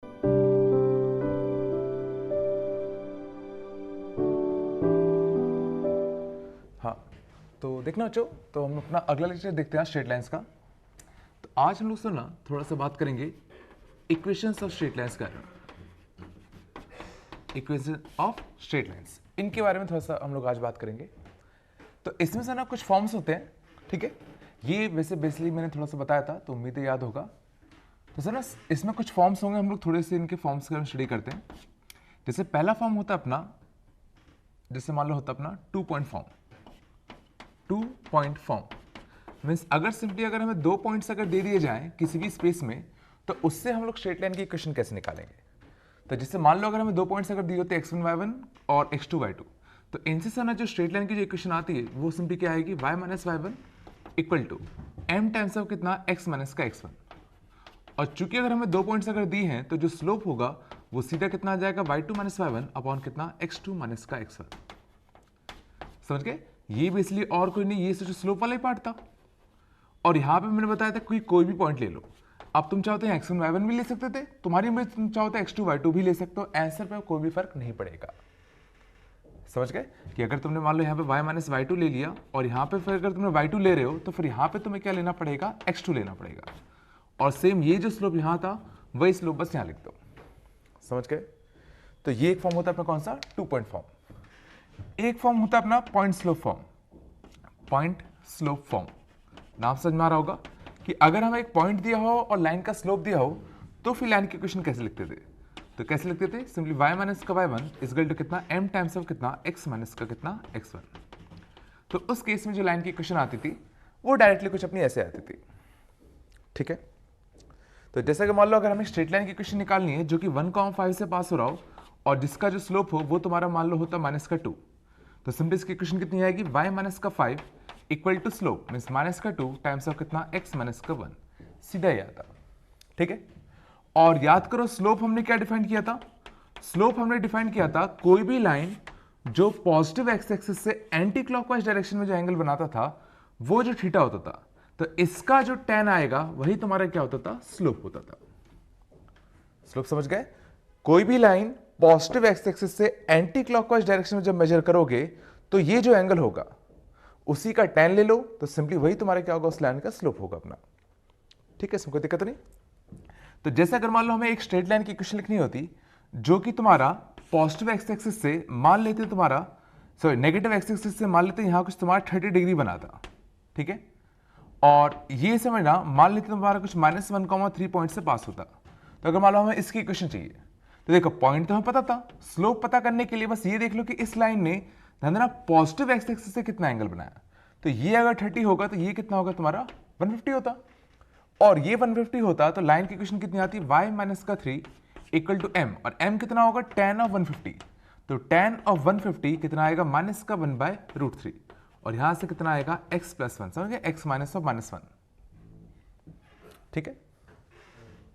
हाँ, तो देखना बच्चों, तो हम अपना अगला लेक्चर देखते हैं स्ट्रेट लाइंस का। तो आज हम लोग ना थोड़ा सा बात करेंगे इक्वेशंस ऑफ स्ट्रेट लाइंस का, इक्वेशन ऑफ स्ट्रेट लाइंस, इनके बारे में थोड़ा सा हम लोग आज बात करेंगे। तो इसमें से ना कुछ फॉर्म्स होते हैं, ठीक है। ये वैसे बेसिकली मैंने थोड़ा सा बताया था, तो उम्मीद है याद होगा। तो सर ना इसमें कुछ फॉर्म्स होंगे, हम लोग थोड़े से इनके फॉर्म्स का स्टडी करते हैं। जैसे पहला फॉर्म होता है अपना, जैसे मान लो होता है अपना 2 point form. 2 point form means अगर सिंपली अगर हमें 2 पॉइंट्स अगर दे दिए जाएं किसी भी स्पेस में, तो उससे हम लोग स्ट्रेट लाइन की इक्वेशन कैसे निकालेंगे। तो जैसे मान लो अगर हमें 2 पॉइंट्स अगर दिए होते हैं x1 y1 और x2 y2, तो इनसे से ना जो स्ट्रेट लाइन की जो इक्वेशन आती है वो सिंपली क्या आएगी, y minus y1 equal to m times of कितना, x माइनस का x1। और चूंकि अगर हमें 2 पॉइंट्स अगर दी हैं तो जो स्लोप होगा वो सीधा कितना आ जाएगा, y2 माइनस y1 अपॉन कितना, x2 माइनस का x1। समझ गए, ये बेसिकली और कोई नहीं, ये जो स्लोप वाला ही पार्ट था। और यहां पे मैंने बताया था कोई भी पॉइंट ले लो। अब तुम चाहते हैं x1 y1 भी ले सकते थे, तुम्हारी में तुम चाहो तो x2 y2 भी ले सकते हो, आंसर पे कोई भी फर्क नहीं पड़ेगा। समझ गए कि अगर तुमने मान लो यहाँ पे y माइनस y2 ले लिया और यहाँ पे फिर अगर तुमने y2 ले रहे हो तो फिर यहाँ पे तुम्हें क्या लेना पड़ेगा, x2 लेना पड़ेगा। और सेम ये जो स्लोप यहाँ था वही स्लोप बस यहाँ लिख दो। समझ गए, तो ये एक फॉर्म होता है अपना कौन सा, 2 पॉइंट फॉर्म। एक फॉर्म होता है अपना point slope form. Point slope form नाम समझ में आ रहा होगा कि अगर हमें एक पॉइंट दिया हो और लाइन का स्लोप दिया हो तो फिर लाइन की इक्वेशन कैसे लिखते थे। तो कैसे लिखते थे, सिंपली y माइनस का y1 इक्वल टू कितना, m टाइम्स ऑफ कितना, x माइनस का कितना, x1। तो उस केस में जो लाइन की इक्वेशन आती थी वो डायरेक्टली कुछ अपनी ऐसे आती थी, ठीक है। तो जैसे कि मान लो अगर हमें स्ट्रेट लाइन की इक्वेशन निकालनी है जो कि 1,5 से पास हो रहा हो और जिसका जो स्लोप हो वो तुम्हारा मान लो होता माइनस का 2, तो सिंपली इसकी इक्वेशन कितनी आएगी, y माइनस का 5 equal to slope means minus का 2 टाइम्स ऑफ कितना, x माइनस का 1। सीधा ही आता, ठीक है। और याद करो स्लोप हमने क्या डिफाइन किया था, स्लोप हमने डिफाइन किया था कोई भी लाइन जो पॉजिटिव एक्स एक्सिस से एंटी क्लॉकवाइज डायरेक्शन में जो एंगल बनाता था वो जो थीटा होता था, तो इसका जो tan आएगा वही तुम्हारा क्या होता था, स्लोप होता था। स्लोप समझ गए, कोई भी लाइन पॉजिटिव एक्स एक्सिस से एंटी क्लॉकवाइज डायरेक्शन में जब मेजर करोगे तो ये जो एंगल होगा उसी का tan ले लो, तो सिंपली वही तुम्हारा क्या होगा, उस लाइन का स्लोप होगा अपना, ठीक है। इसमें कोई दिक्कत नहीं। तो जैसे अगर मान लो हमें एक स्ट्रेट लाइन की इक्वेशन लिखनी होती जो कि तुम्हारा पॉजिटिव एक्स एक्सिस से मान लेते तुम्हारा, सॉरी नेगेटिव एक्स एक्सिस से मान लेते यहां कुछ तुम्हारा 30 डिग्री बनाता, ठीक है। और ये समझना मान लेते तुम्हारा कुछ -1,3 पॉइंट से पास होता। तो अगर मान लो हमें इसकी इक्वेशन चाहिए, तो देखो पॉइंट तो हमें पता था, स्लोप पता करने के लिए बस ये देख लो कि इस लाइन ने धंधना पॉजिटिव एक्स एक्सिस से कितना एंगल बनाया। तो ये अगर 30 होगा तो ये कितना होगा तुम्हारा 150 होता, और ये 150 होता तो लाइन की इक्वेशन कितनी आती, y माइनस का 3 इक्वल टू m, और m कितना होगा, tan ऑफ 150। तो tan ऑफ 150 कितना आएगा, माइनस का 1/√3, और यहां से कितना आएगा, x प्लस 1। समझ गए, x माइनस ऑफ -1, ठीक है।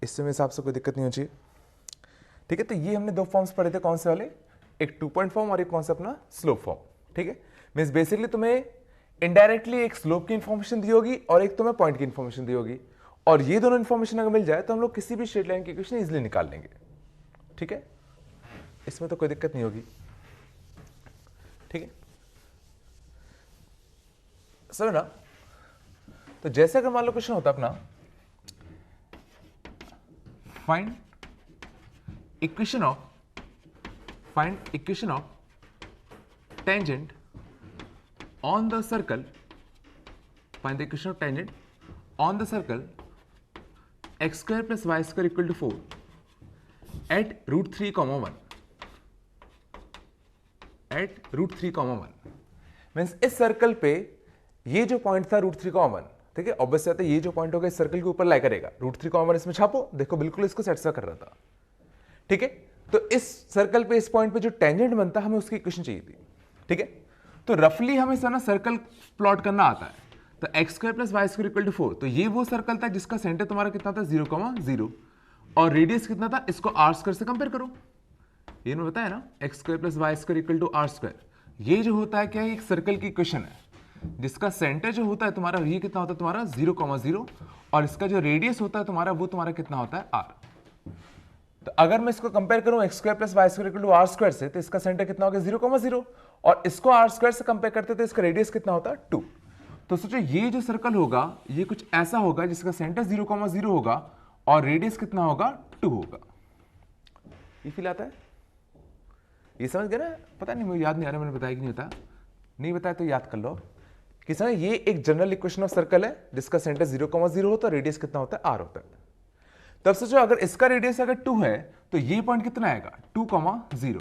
इससे मेरे हिसाब से कोई दिक्कत नहीं होनी चाहिए, ठीक है। तो ये हमने 2 फॉर्म्स पढ़े थे, कौन से वाले, एक 2 पॉइंट फॉर्म और एक कौन सा अपना स्लोप फॉर्म, ठीक है। मींस बेसिकली तुम्हें इनडायरेक्टली एक स्लोप की इंफॉर्मेशन दी होगी और एक तुम्हें पॉइंट की इंफॉर्मेशन दी होगी, और ये दोनों इंफॉर्मेशन अगर मिल जाए तो हम लोग किसी भी स्ट्रेट लाइन की इक्वेशन इजीली निकाल लेंगे, ठीक है। इसमें तो कोई दिक्कत नहीं होगी, ठीक है। समझ ना। तो जैसे अगर मान लो क्वेश्चन होता अपना, find equation of tangent on the circle, find the equation of tangent on the circle x square plus y square equal to 4 at √3, 1 at √3, 1 means इस सर्कल पे ये जो पॉइंट था √3, 1, ठीक है। ऑब्वियसली आता है ये जो पॉइंट होगा इस सर्कल के ऊपर लाई करेगा, √3, 1 इसमें छापो, देखो बिल्कुल इसको सेटिस्फाई कर रहा था, ठीक है। तो इस सर्कल पे इस पॉइंट पे जो टेंजेंट बनता हमें उसकी इक्वेशन चाहिए थी, ठीक है। तो रफली हमें ना सर्कल प्लॉट करना आता है। तो x square plus Y square equal to 4, तो ये वो सर्कल था जिसका सेंटर तुम्हारा कितना था, 0,0, और रेडियस कितना था, इसको r स्क्वायर से कंपेयर करो। ये मैं बताया ना, x square plus Y square equal to r square, ये जो होता है क्या है, एक सर्कल की इक्वेशन है जिसका सेंटर जो होता है तुम्हारा, ये कितना होता है तुम्हारा 0,0, और इसका जो रेडियस होता है तुम्हारा वो तुम्हारा कितना होता है r। तो अगर मैं इसको कंपेयर करूं X square plus Y square equal to R square से, तो इसका सेंटर कितना होगा 0,0, और इसको आर स्क्वायर से कंपेयर करते तो इसका रेडियस कितना होता है 2। तो सोचो ये जो सर्कल होगा ये कुछ ऐसा होगा जिसका सेंटर 0,0 होगा और रेडियस कितना होगा 2 होगा। ये फील आता है? ये समझ गए ना? पता नहीं मुझे याद नहीं आ रहा, मैंने बताया कि नहीं बताया, नहीं बताया तो याद कर लो कि समझ, ये एक जनरल इक्वेशन ऑफ सर्कल है जिसका सेंटर 0,0 होता है, रेडियस कितना होता है r होता है। तब सोचो अगर इसका रेडियस अगर 2 है तो ये पॉइंट कितना आएगा 2,0,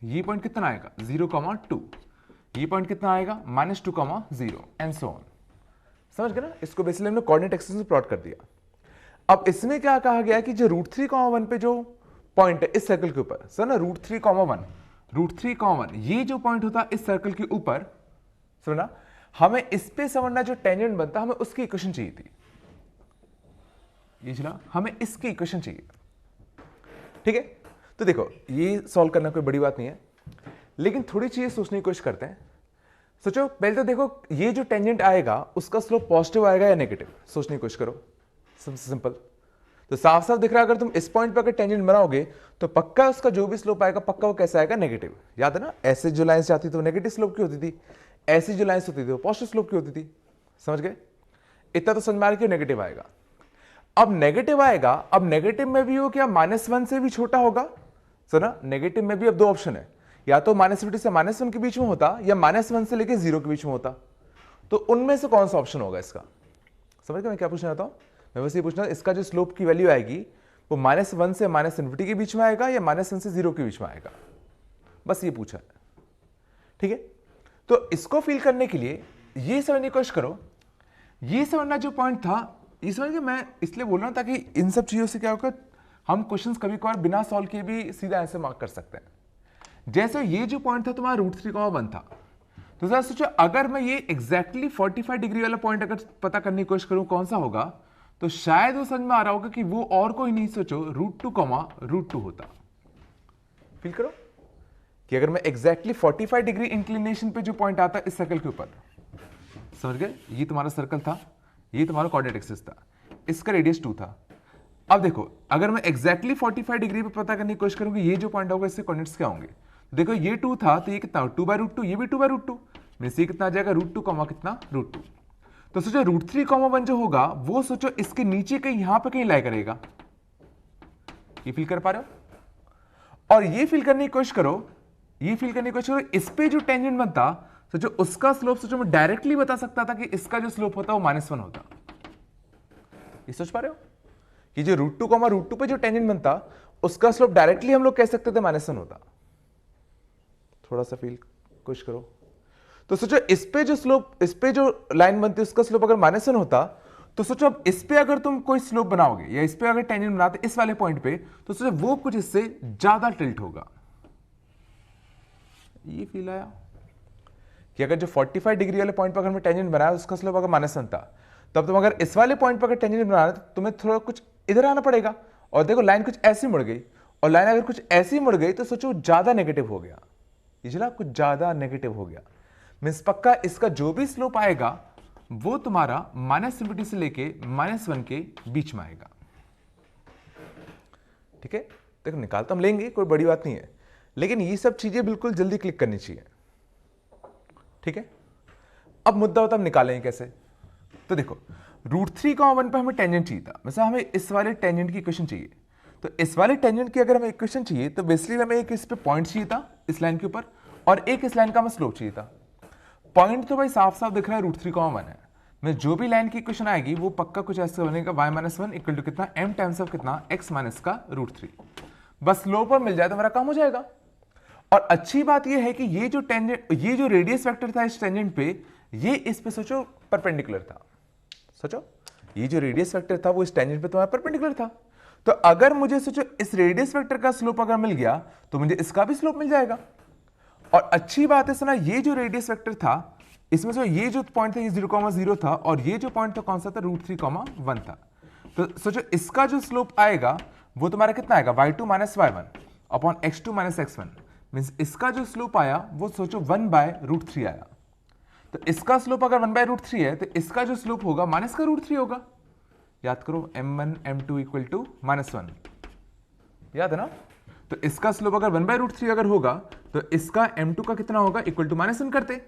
ये पॉइंट कितना आएगा 0,2, ये पॉइंट कितना आएगा -2,0 एंड सो ऑन। समझ गए ना? इसको बेसिकली हमने कोऑर्डिनेट एक्सिस में प्लॉट कर दिया। अब इसमें क्या कहा गया कि जो √3,1 पे जो पॉइंट है इस सर्कल के ऊपर, सर ना √3,1 ये जो पॉइंट होता है इस सर्कल के ऊपर, समझना, हमें इस पे समझना जो टेंजेंट बनता हमें उसकी इक्वेशन चाहिए थी। ये चला, हमें इसकी इक्वेशन चाहिए, ठीक है? तो देखो ये सॉल्व करना कोई बड़ी बात नहीं है, लेकिन थोड़ी चीजें सोचने की कोशिश करते हैं। सोचो पहले तो देखो ये जो टेंजेंट आएगा उसका स्लोप पॉजिटिव आएगा या नेगेटिव, सोचने की कोशिश करो। सबसे सिंपल तो साफ साफ दिख रहा है, अगर तुम इस पॉइंट पर अगर टेंजेंट बनाओगे तो पक्का उसका जो भी स्लोप आएगा पक्का वो कैसा आएगा नेगेटिव। याद है ना, ऐसे जो लाइंस जाती थी वो नेगेटिव स्लोप की होती थी, ऐसी जो लाइंस होती थी वो पॉजिटिव स्लोप की होती थी। समझ गए? इतना तो समझ में आ रहा है कि नेगेटिव आएगा। अब नेगेटिव आएगा, अब नेगेटिव में भी वो क्या -1 से भी छोटा होगा? सुना, नेगेटिव में भी अब दो ऑप्शन है, या तो -∞ से -1 के बीच में होता या -1 से लेके 0 के बीच में होता। तो उनमें से कौन सा ऑप्शन होगा इसका? समझ गए मैं क्या पूछना चाहता हूं? मैं बस ये पूछना, इसका जो स्लोप की वैल्यू आएगी वो -1 से -∞ के बीच में आएगा या -1 से 0 के बीच में आएगा, बस ये पूछा है, ठीक है? तो इसको फील करने के लिए ये समझने की कोशिश करो, ये समझना जो पॉइंट था, ये समझ के मैं इसलिए बोल रहा हूं ताकि इन सब चीजों से क्या होगा, हम क्वेश्चंस कभी कभार बिना सॉल्व किए भी सीधा आंसर मार्क कर सकते हैं। जैसे ये जो पॉइंट था तुम्हारा √3,1 था, तो जरा सोचो अगर मैं ये एग्जैक्टली 45 डिग्री वाला पॉइंट अगर पता करने की कोशिश करूं कौन सा होगा, तो शायद वो समझ में आ रहा होगा कि वो और कोई नहीं, सोचो √2, होता। फील करो कि अगर मैं एग्जैक्टली 45 डिग्री इंक्लिनेशन पे जो पॉइंट आता है इस सर्कल के ऊपर, समझ गए? ये तुम्हारा सर्कल था, ये तुम्हारा कोऑर्डिनेट एक्सिस था, इसका रेडियस 2 था। अब देखो अगर मैं एग्जैक्टली 45 डिग्री पे पता करने की कोशिश करूंगी ये जो पॉइंट होगा इससे कोऑर्डिनेट्स क्या होंगे, देखो ये 2 था तो ये कितना 2/√2, ये भी 2/√2, मींस ये कितना आ जाएगा √2, कितना √2। तो सोचो √3,1 जो होगा वो सोचो इसके नीचे कहीं यहां पे कहीं लाई करेगा। ये फील कर पा रहे हो? और ये फील करने की कोशिश करो, ये फील करने की कोशिश करो, इस पे जो टेंजेंट बनता सोचो उसका स्लोप, सोचो मैं डायरेक्टली बता सकता था कि इसका जो स्लोप होता वो -1 होता। ये सोच पा रहे हो कि जो √2, पे जो टेंजेंट बनता उसका स्लोप डायरेक्टली हम लोग कह सकते थे -1 होता। थोड़ा सा फील कोशिश करो। तो सोचो इस पे जो स्लोप, इस पे जो लाइन बनती है उसका स्लोप अगर -1 होता, तो सोचो अब इस पे अगर तुम कोई स्लोप बनाओगे या इस पे अगर टेंजेंट बनाते इस वाले पॉइंट पे, तो सोचो वो कुछ इससे ज्यादा टिल्ट होगा। ये फील आया कि अगर जो 45 डिग्री वाले पॉइंट पर अगर मैं टेंजेंट बनाया उसका स्लोप अगर -1 था, तब तुम अगर इस वाले पॉइंट पर अगर टेंजेंट बनाना तो तुम्हें थोड़ा कुछ इधर आना पड़ेगा। और देखो लाइन कुछ ऐसी मुड़ गई, और लाइन अगर कुछ ऐसी मुड़ गई तो सोचो ज्यादा नेगेटिव हो गया, ये चला कुछ ज्यादा नेगेटिव हो गया, मींस पक्का इसका जो भी स्लोप आएगा वो तुम्हारा -∞ से लेके -1 के बीच में आएगा। ठीक है, देखो निकाल तो हम लेंगे, कोई बड़ी बात नहीं है, लेकिन ये सब चीजें बिल्कुल जल्दी क्लिक करनी चाहिए। ठीक है, अब मुद्दा होता है हम निकालेंगे कैसे। तो देखो √3,1 पे हमें टेंजेंट चाहिए था, वैसे हमें इस वाले टेंजेंट की इक्वेशन चाहिए। तो इस वाले टेंजेंट की अगर हमें इक्वेशन चाहिए तो बेसिकली हमें एक इस पे पॉइंट चाहिए था इस लाइन के ऊपर, और एक इस लाइन का हमें स्लोप चाहिए था। पॉइंट तो भाई साफ साफ दिख रहा है √3,1 है, मैं जो भी लाइन की इक्वेशन आएगी वो पक्का कुछ ऐसे बनेगा y-1 इक्वल टू कितना m टाइम्स ऑफ कितना x माइनस का √3। बस स्लोप पर मिल जाए तो मेरा काम हो जाएगा। और अच्छी बात ये है कि ये जो टेंजेंट, ये जो रेडियस वेक्टर था इस टेंजेंट पे, ये इस पे सोचो परपेंडिकुलर था। सोचो ये जो रेडियस वेक्टर था वो इस टेंजेंट पे तुम्हारा परपेंडिकुलर था। तो अगर मुझे सोचो इस रेडियस वेक्टर का स्लोप अगर मिल गया तो मुझे इसका भी स्लोप मिल जाएगा। और अच्छी बात है सुना, ये जो रेडियस वेक्टर था इसमें से ये जो पॉइंट था ये 0,0 था, और ये जो पॉइंट था कौन सा था √3,1 था। तो सोचो इसका जो स्लोप आएगा वो तुम्हारा कितना आएगा y2 minus y1 upon x2 minus x1, means इसका जो स्लोप आया वो सोचो 1/√3 आया। तो इसका स्लोप अगर 1/√3 है तो इसका जो स्लोप होगा -√3 होगा। याद करो m1 m2 इक्वल टू -1, याद है ना? तो इसका स्लोप अगर 1/√3 अगर होगा तो इसका m2 का कितना होगा, इक्वल टू -1 करते,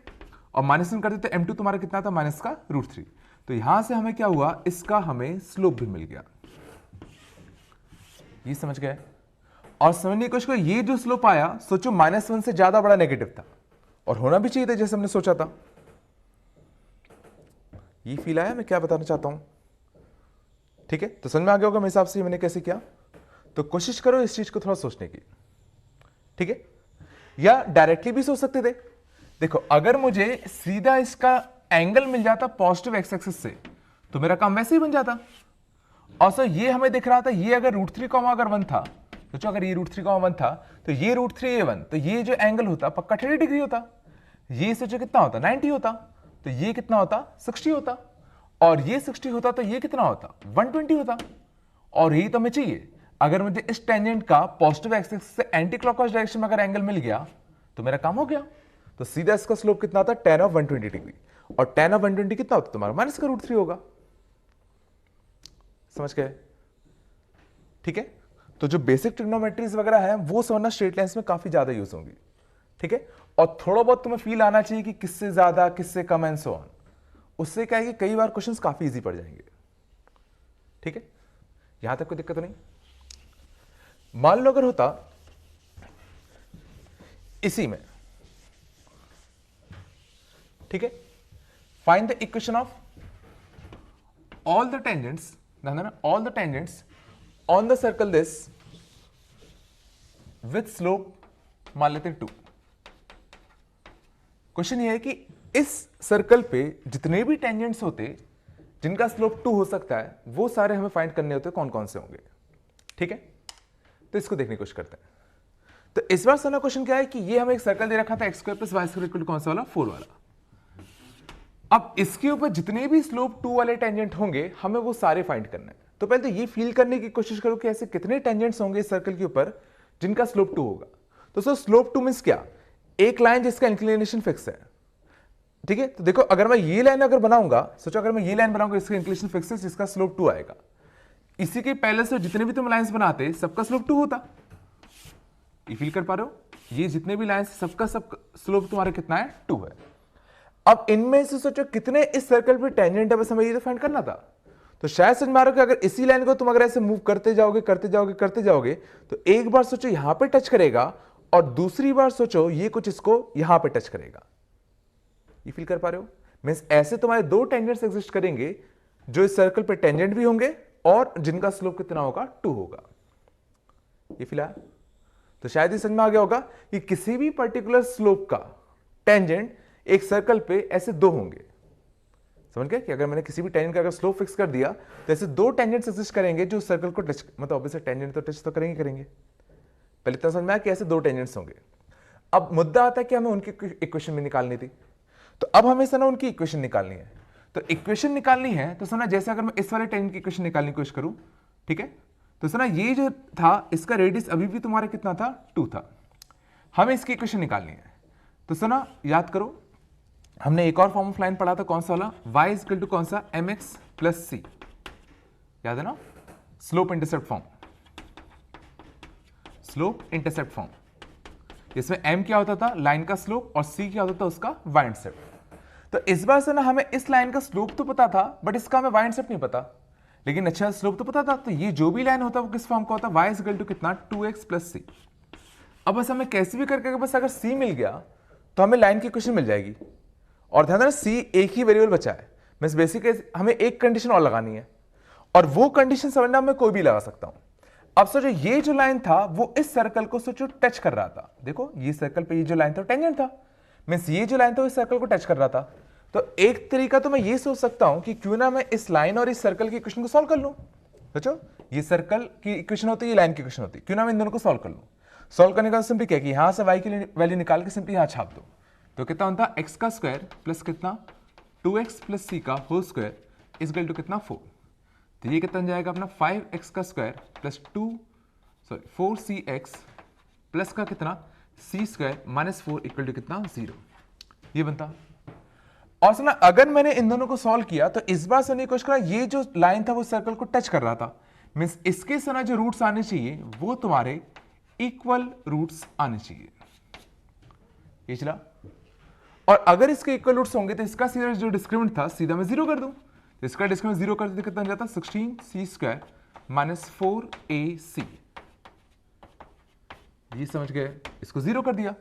और -1 करते तो m2 तुम्हारा कितना था, माइनस का √3। तो यहां से हमें क्या हुआ, इसका हमें स्लोप भी मिल गया। ये समझ गए? और समझने की कोशिश करो, ये जो स्लोप आया सोचो -1 से ज्यादा बड़ा नेगेटिव था, और होना भी चाहिए था जैसे हमने सोचा था। ये फील आया मैं क्या बताना चाहता हूं? ठीक है, तो समझ में आ गया होगा मेरे हिसाब से मैंने कैसे किया। तो कोशिश करो इस चीज को थोड़ा सोचने की, ठीक है? या डायरेक्टली भी सोच सकते थे। देखो अगर मुझे सीधा इसका एंगल मिल जाता पॉजिटिव एक्स एक्सिस से तो मेरा काम वैसे ही बन जाता। और सर ये हमें दिख रहा था, ये अगर √3, अगर 1 था, सोचो अगर ये √3, 1 था तो ये √3 ये 1, तो ये जो एंगल होता पक्का 30 डिग्री होता। ये सोचो कितना होता, 90 होता। तो ये कितना होता, 60 होता। और ये 60 होता तो ये कितना होता, 120 होता। और यही तो हमें चाहिए। अगर मुझे इस टेंजेंट का पॉजिटिव एक्सिस से एंटी क्लॉकवाइज डायरेक्शन में अगर एंगल मिल गया तो मेरा काम हो गया। तो सीधा इसका स्लोप कितना था, tan ऑफ 120 डिग्री। और tan ऑफ 120 कितना होता तुम्हारा, माइनस का √3 होगा। समझ गए? ठीक है, तो जो बेसिक ट्रिग्नोमेट्रीज वगैरह है वो समझना स्ट्रेट लाइंस में काफी ज्यादा यूज होंगी। ठीक है, और थोड़ा बहुत तुम्हें फील आना चाहिए कि किससे ज्यादा किससे कम एंड सो ऑन। उससे क्या है कि कई बार क्वेश्चंस काफी इजी पड़ जाएंगे। ठीक है, यहां तक कोई दिक्कत नहीं। मान लो अगर होता इसी में, ठीक है, find the equation of all the tangents, all the tangents on the circle this with slope मान लेते 2। क्वेश्चन ये है कि इस सर्कल पे जितने भी टेंजेंट्स होते जिनका स्लोप 2 हो सकता है वो सारे हमें फाइंड करने होते, कौन कौन से होंगे। ठीक है, तो इसको देखने की कोशिश करते हैं। तो इस बार सारा क्वेश्चन क्या है कि ये हमें एक सर्कल दे रखा था x² + y² इक्वल टू कौन सा वाला, 4 वाला। अब इसके ऊपर जितने भी स्लोप 2 वाले टेंजेंट होंगे हमें वो सारे फाइंड करना है। तो पहले तो ये फील करने की कोशिश करो कि ऐसे कितने टेंजेंट्स होंगे इस सर्कल के ऊपर जिनका स्लोप 2 होगा। तो सर स्लोप 2 मींस क्या, एक लाइन जिसका इंक्लिनेशन फिक्स है। ठीक है, तो देखो अगर मैं ये लाइन अगर बनाऊंगा, सोचो अगर मैं ये लाइन बनाऊंगा इसका इंक्लिनेशन फिक्स है जिसका स्लोप 2 आएगा, इसी के पहले से जितने भी तुम लाइंस बनाते सबका स्लोप 2 होता। ये फील कर पा रहे हो, ये जितने भी लाइंस सबका सब स्लोप तुम्हारा कितना है, 2 है। अब इनमें से सोचो कितने इस सर्कल पे टेंजेंट है, बस हमें ये तो फाइंड करना था। तो शायद समझ में आ रहा हो कि अगर इसी लाइन को तुम अगर ऐसे मूव करते जाओगे करते जाओगे करते जाओगे तो एक बार सोचो यहां पे टच करेगा और दूसरी बार सोचो ये कुछ इसको यहां पे टच करेगा। ये फील कर पा रहे हो? मींस ऐसे तुम्हारे 2 टेंजेंट्स एग्जिस्ट करेंगे जो इस सर्कल पे टेंजेंट भी होंगे और जिनका स्लोप कितना होगा, 2 होगा। ये फील आया? तो शायद ये समझ में आ गया होगा कि किसी भी पर्टिकुलर स्लोप का टेंजेंट एक सर्कल पे ऐसे 2 होंगे। समझ गए कि अगर मैंने किसी भी टेंजेंट का अगर स्लोप फिक्स कर दिया तो ऐसे 2 टेंजेंट्स एग्जिस्ट करेंगे जो सर्कल को टच, मतलब ऑब्वियसली टेंजेंट तो टच तो करेंगे। पहले इतना समझ में आया कि ऐसे 2 टेंजेंट्स होंगे। अब मुद्दा आता है कि हमें उनकी इक्वेशन भी निकालनी थी। तो अब हमें सना उनकी इक्वेशन निकालनी है। तो इक्वेशन निकालनी है तो सना जैसे अगर मैं इस वाले टेंजेंट की इक्वेशन निकालने की कोशिश करूं, ठीक है, तो सना ये जो था इसका रेडियस अभी भी तुम्हारा कितना था, 2 था। हमें इसकी इक्वेशन निकालनी है। तो सना याद करो हमने एक और फॉर्म ऑफ लाइन पढ़ा था, कौन सा वाला, y इक्वल टू कौन सा, mx + c, याद है ना, slope intercept form, slope intercept form. इसमें m क्या होता था, लाइन का स्लोप, और c क्या होता था, उसका y इंटरसेप्ट। तो इस बार से ना हमें इस लाइन का स्लोप तो पता था बट इसका हमें y इंटरसेप्ट नहीं पता, लेकिन अच्छा स्लोप तो पता था। तो ये जो भी लाइन होता है वो किस फॉर्म का होता है, y इक्वल टू कितना, 2x + c। अब बस हमें कैसे भी करके बस अगर c मिल गया तो हमें लाइन की इक्वेशन मिल जाएगी। और ध्यान देना c एक ही वेरिएबल बचा है, मींस बेसिकली हमें एक कंडीशन और लगानी है और वो कंडीशन समझना मैं कोई भी लगा सकता हूं। अब सोचो ये जो लाइन था वो इस सर्कल को सोचो टच कर रहा था। देखो ये सर्कल पे ये जो लाइन था टेंजेंट था, मींस ये जो लाइन था वो इस सर्कल को टच कर रहा था। तो एक तरीका तो मैं ये सोच सकता हूं कि क्यों ना मैं इस लाइन और इस सर्कल की इक्वेशन को सॉल्व कर लूं। सोचो ये सर्कल की इक्वेशन होती है, ये लाइन की इक्वेशन होती है, क्यों ना मैं इन दोनों को सॉल्व कर लूं। सॉल्व करने का सिंपली क्या कि यहां से y की वैल्यू निकाल के सिंपली यहां छाप दो। तो कितना होता, x का स्क्वायर प्लस कितना, 2x + c का होल स्क्वायर इक्वल टू कितना, 4। तो ये कितना जाएगा अपना 5x का स्क्वायर प्लस 4cx प्लस का कितना c स्क्वायर -4 इक्वल टू कितना, 0। ये बनता। और सुना अगर मैंने इन दोनों को सॉल्व किया तो इस बार सुनिए कोशिश करा, ये जो लाइन था वो सर्कल को टच कर रहा था, मीन्स इसके सना जो रूट्स आने चाहिए वो तुम्हारे इक्वल रूट्स आने चाहिए, ये चला। और अगर इसके इक्वल रूट्स होंगे तो इसका सीधा जो डिस्क्रिमिनेंट था सीधा मैं जीरो कर दूं, तो इसका डिस्क्रिमिनेंट जीरो कर देते कितना जाता, 16c² माइनस 4ac। ये समझ गए, इसको जीरो कर दिया।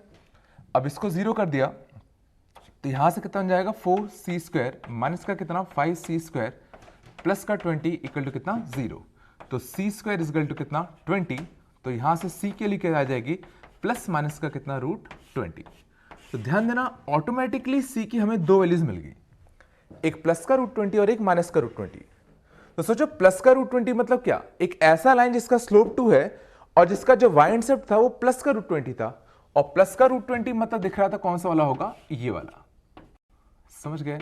अब इसको जीरो कर दिया तो यहां से कितना बन जाएगा, 4c² माइनस का कितना 5c² प्लस का 20 इक्वल टू कितना 0। तो c² इक्वल टू कितना 20, तो यहां से c के लिए क्या आ जाएगी, प्लस माइनस का कितना √20। तो ध्यान देना, ऑटोमेटिकली c की हमें दो वैल्यूज मिल गई, एक प्लस का √20 और एक माइनस का √20। तो सोचो प्लस का √20 मतलब क्या, एक ऐसा लाइन जिसका स्लोप 2 है और जिसका जो y इंटरसेप्ट था वो प्लस का √20 था, और प्लस का √20 मतलब दिख रहा था कौन सा वाला होगा, ये वाला, समझ गए।